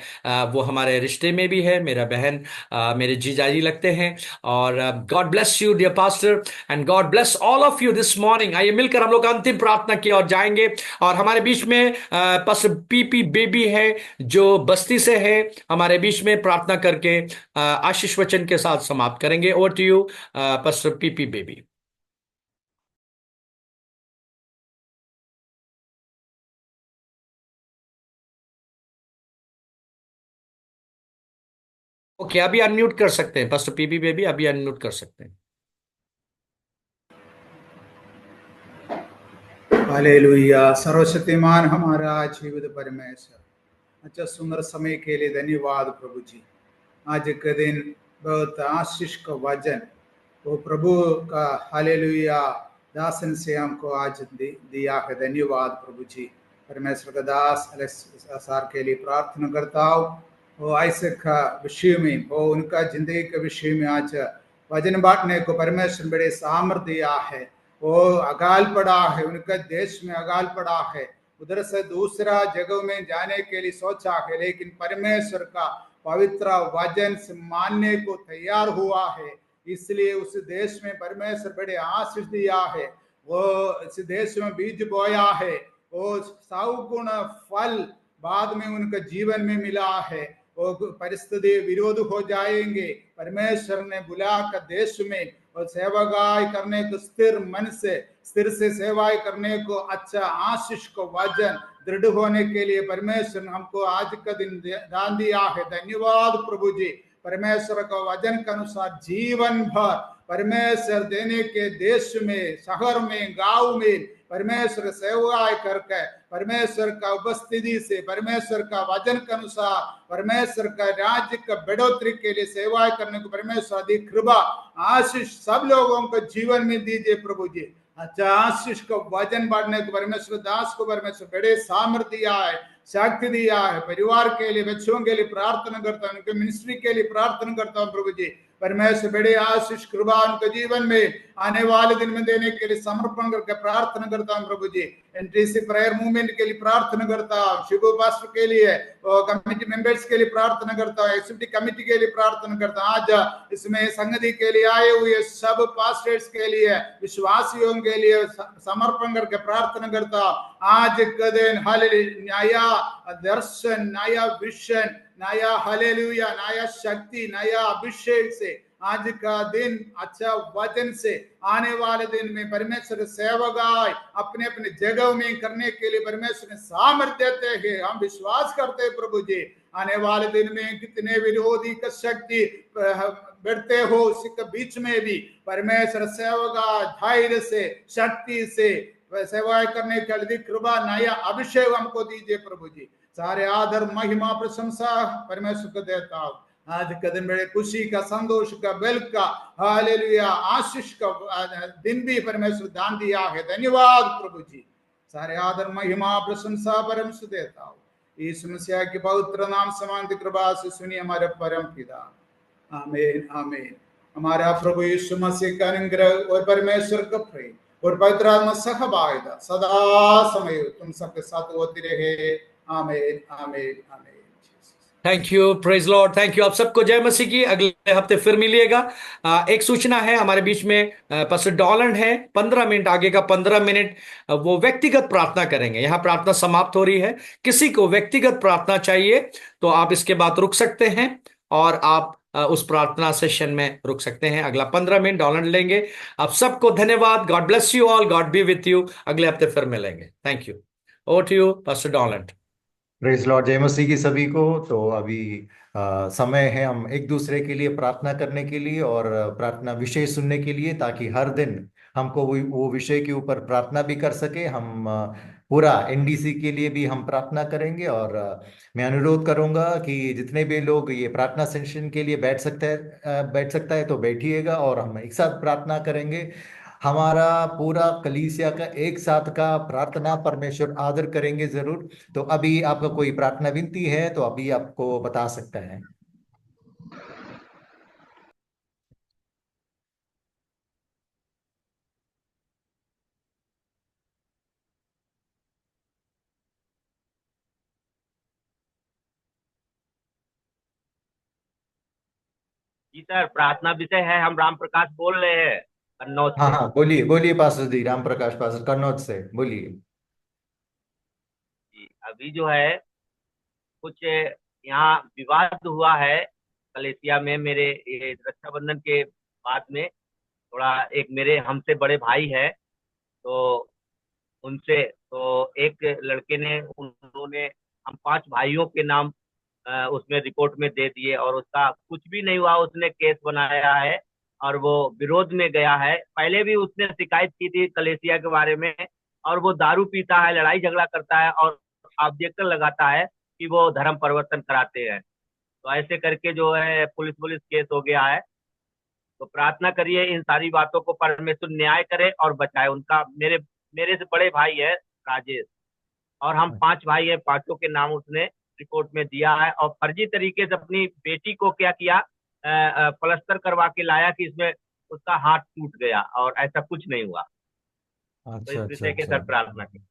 वो हमारे रिश्ते में भी है, मेरा बहन मेरे जीजाजी लगते हैं। और God bless you dear pastor, and God bless all of you this morning. आइए मिलकर हम लोग अंतिम प्रार्थना की ओर जाएंगे, और हमारे बीच में पास्टर पीपी बेबी है जो बस्ती से है, हमारे बीच में प्रार्थना करके आशीष वचन के साथ समाप्त करेंगे। Over to you pastor PP Baby. Okay, अभी अनम्यूट कर सकते हैं पास्टर पीपी बेबी, अभी अनम्यूट कर सकते हैं। हालेलुया। सर्वशक्तिमान हमारा जीवित परमेश्वर, अच्छा सुंदर समय के लिए धन्यवाद प्रभु जी। आज के दिन बहुत आशीष का वचन वो प्रभु का हालेलुया दासन से हमको आज दिया है। धन्यवाद प्रभु जी। परमेश्वर का दास अलेक्सार के लिए प्रार्थना करता हूँ, वो आइसक का विषय में, वो उनका जिंदगी के विषय में आज वचन बांटने को परमेश्वर बड़े सामर्थ्य दिया है। वो अकाल पड़ा है, उनका देश में अकाल पड़ा है, उधर से दूसरा जगह में जाने के लिए सोचा है, लेकिन परमेश्वर का पवित्र वचन से मानने को तैयार हुआ है। इसलिए उस देश में परमेश्वर बड़े आशीष दिया है। वो इस देश में बीज बोया है, वो 100 गुण फल बाद में उनका जीवन में मिला है। वो परिस्थिति विरोध हो जाएंगे, परमेश्वर ने बुला कर देश में और सेवागाय करने को स्थिर मन से स्थिर से सेवाएं करने को अच्छा आशीष को वचन दृढ़ होने के लिए परमेश्वर ने हमको आज का दिन दान दिया है। धन्यवाद प्रभु जी। परमेश्वर का वचन के अनुसार जीवन भर परमेश्वर देने के देश में, शहर में, गांव में परमेश्वर सेवाएं करके परमेश्वर का उपस्थिति से, परमेश्वर का वचन के अनुसार परमेश्वर का राज्य का बढ़ोतरी के लिए सेवाएं करने को परमेश्वर अधिक कृपा आशीष सब लोगों को जीवन में दीजिए प्रभु जी। अच्छा आशीष को वचन बांटने को परमेश्वर दास को परमेश्वर बड़े सामर्थ्य दिया है, शक्ति दिया है। परिवार के लिए, बच्चों के लिए प्रार्थना करता हूँ, उनके मिनिस्ट्री के लिए प्रार्थना करता हूँ प्रभु जी। परमेश्वर बड़े आशीष कृपा उनके जीवन में आने वाले दिन में देने के लिए समर्पण करके प्रार्थना करता हूँ प्रभु जी। एनटीसी प्रेयर मूवमेंट के लिए प्रार्थना करता हूँ, शिबू पास्टर के लिए, कमिटी मेंबर्स के लिए प्रार्थना करता हूँ, एक्सिक्यूटिव कमिटी के लिए प्रार्थना करता हूँ। आज इसमें संगति के लिए आए हुए सब पास्टर्स के लिए, विश्वासियों के लिए समर्पण करके प्रार्थना करता हूँ। आज का दिन हालेलुया, नया दर्शन, नया विजन, नया हालेलुया, नया शक्ति, नया अभिषेक से आज का दिन अच्छा वचन से आने वाले दिन में परमेश्वर सेवगाय अपने अपने जगह में करने के लिए परमेश्वर ने सामर्थ्य देते हैं। हम विश्वास करते हैं प्रभु जी। आने वाले दिन में कितने विरोधी का शक्ति बढ़ते हो, उसके बीच में भी परमेश्वर सेवगाय धैर्य से, शक्ति से सेवाएं करने के लिए कृपा, नया अभिषेक हमको दीजिए प्रभु जी। सारे आदर महिमा प्रशंसा परमेश्वर को देता हूँ। आज का दिन बड़े खुशी का, संतोष का, बल का, हालेलुया, आशीष का दिन भी परमेश्वर दान दिया है। धन्यवाद प्रभु जी। सारे आदर महिमा प्रशंसा परमेश्वर देता हूँ। इस मसीहा के पवित्र नाम समान कृपा से सुनिए हमारे परम पिता। आमीन आमीन। हमारा प्रभु यीशु मसीह का अनुग्रह और परमेश्वर का प्रेम और पवित्र आत्मा सहभागिता सदा समय तुम सबके साथ होती रहे। आमीन आमीन आमीन। Thank you, praise Lord, thank you. आप सबको जय मसीह की। अगले हफ्ते फिर मिलिएगा। एक सूचना है, हमारे बीच में पास्टर डॉलैंड है, 15 मिनट आगे का 15 मिनट वो व्यक्तिगत प्रार्थना करेंगे। यहाँ प्रार्थना समाप्त हो रही है। किसी को व्यक्तिगत प्रार्थना चाहिए तो आप इसके बाद रुक सकते हैं और आप उस प्रार्थना सेशन में रुक सकते हैं। अगला 15 मिनट डॉलैंड लेंगे। आप सबको धन्यवाद। God bless you all, God be with you. अगले हफ्ते फिर मिलेंगे। Thank you. Over to you pastor Dowland. Praise Lord, जय मसीह की सभी को। तो अभी समय है हम एक दूसरे के लिए प्रार्थना करने के लिए और प्रार्थना विषय सुनने के लिए, ताकि हर दिन हमको वो विषय के ऊपर प्रार्थना भी कर सके। हम पूरा एनडीसी के लिए भी हम प्रार्थना करेंगे। और मैं अनुरोध करूंगा कि जितने भी लोग ये प्रार्थना सेशन के लिए बैठ सकता है तो बैठिएगा और हम एक साथ प्रार्थना करेंगे। हमारा पूरा कलीसिया का एक साथ का प्रार्थना परमेश्वर आदर करेंगे जरूर। तो अभी आपका कोई प्रार्थना विनती है तो अभी आपको बता सकता है। जी सर, प्रार्थना विषय है, हम राम प्रकाश बोल रहे हैं कन्नौज हाँ से। हाँ, बोलिए बोलिए पास्टर जी, राम प्रकाश पास्टर कन्नौज से बोलिए। जी, अभी जो है कुछ यहाँ विवाद हुआ है कलेसिया में, मेरे ये रक्षाबंधन के बाद में। थोड़ा एक मेरे हमसे बड़े भाई है, तो उनसे तो एक लड़के ने, उन्होंने हम 5 भाइयों के नाम उसमें रिपोर्ट में दे दिए, और उसका कुछ भी नहीं हुआ। उसने केस बनाया है और वो विरोध में गया है। पहले भी उसने शिकायत की थी कलेसिया के बारे में, और वो दारू पीता है, लड़ाई झगड़ा करता है और ऑब्जेक्शन लगाता है कि वो धर्म परिवर्तन कराते हैं। तो ऐसे करके जो है पुलिस पुलिस केस हो गया है। तो प्रार्थना करिए इन सारी बातों को परमेश्वर न्याय करे और बचाए। उनका मेरे मेरे से बड़े भाई है राजेश, और हम 5 भाई हैं, पांचों के नाम उसने रिपोर्ट में दिया है। और फर्जी तरीके से अपनी बेटी को क्या किया, प्लास्टर करवा के लाया कि इसमें उसका हाथ टूट गया, और ऐसा कुछ नहीं हुआ। तो अच्छा इस अच्छा विषय के अच्छा। सर प्रार्थना की।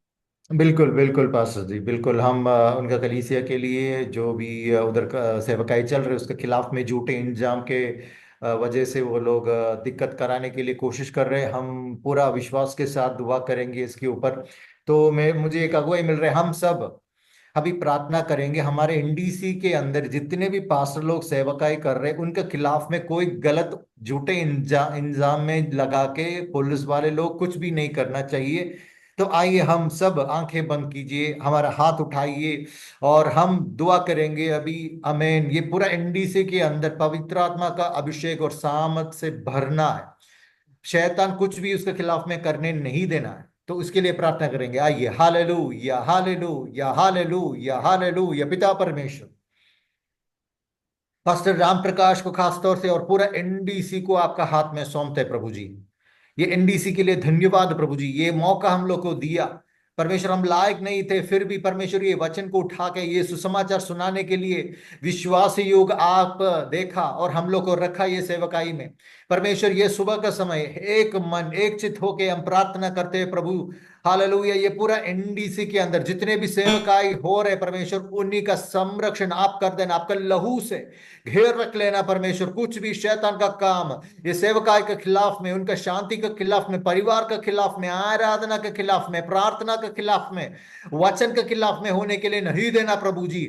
बिल्कुल बिल्कुल पास्टर जी, बिल्कुल हम उनका कलीसिया के लिए जो भी उधर का सेवकाई चल रहे उसके खिलाफ में झूठे इंतजाम के वजह से वो लोग दिक्कत कराने के लिए कोशिश कर रहे हैं, हम पूरा विश्वास के साथ दुआ करेंगे इसके ऊपर। तो मैं मुझे एक अगुवाई मिल रहा है, हम सब अभी प्रार्थना करेंगे हमारे एनडीसी के अंदर जितने भी पास्टर लोग सेवकाई कर रहे हैं उनके खिलाफ में कोई गलत झूठे इंजाम में लगा के पुलिस वाले लोग कुछ भी नहीं करना चाहिए। तो आइए हम सब आंखें बंद कीजिए, हमारा हाथ उठाइए और हम दुआ करेंगे अभी। अमेन। ये पूरा एनडीसी के अंदर पवित्र आत्मा का अभिषेक और सामर्थ से भरना है, शैतान कुछ भी उसके खिलाफ में करने नहीं देना है। तो उसके लिए प्रार्थना करेंगे। आइए, हालेलुया हालेलुया हालेलुया हालेलुया। पिता परमेश्वर, पास्टर राम प्रकाश को खास तौर से और पूरा एनडीसी को आपका हाथ में सौंपते हैं प्रभु जी। ये एनडीसी के लिए धन्यवाद प्रभु जी, ये मौका हम लोग को दिया परमेश्वर। हम लायक नहीं थे, फिर भी परमेश्वर ये वचन को उठा के ये सुसमाचार सुनाने के लिए विश्वास योग आप देखा और हम लोग को रखा ये सेवकाई में। परमेश्वर ये सुबह का समय एक मन एक चित होके हम प्रार्थना करते हैं प्रभु। हालेलुया। ये पूरा एनडीसी के अंदर जितने भी सेवकाई हो रहे परमेश्वर, उन्हीं का संरक्षण आप कर देना, आपका लहू से घेर रख लेना परमेश्वर। कुछ भी शैतान का काम ये सेवकाई के खिलाफ में, उनका शांति के खिलाफ में, परिवार के खिलाफ में, आराधना के खिलाफ में, प्रार्थना के खिलाफ में, वचन के खिलाफ में होने के लिए नहीं देना प्रभु जी।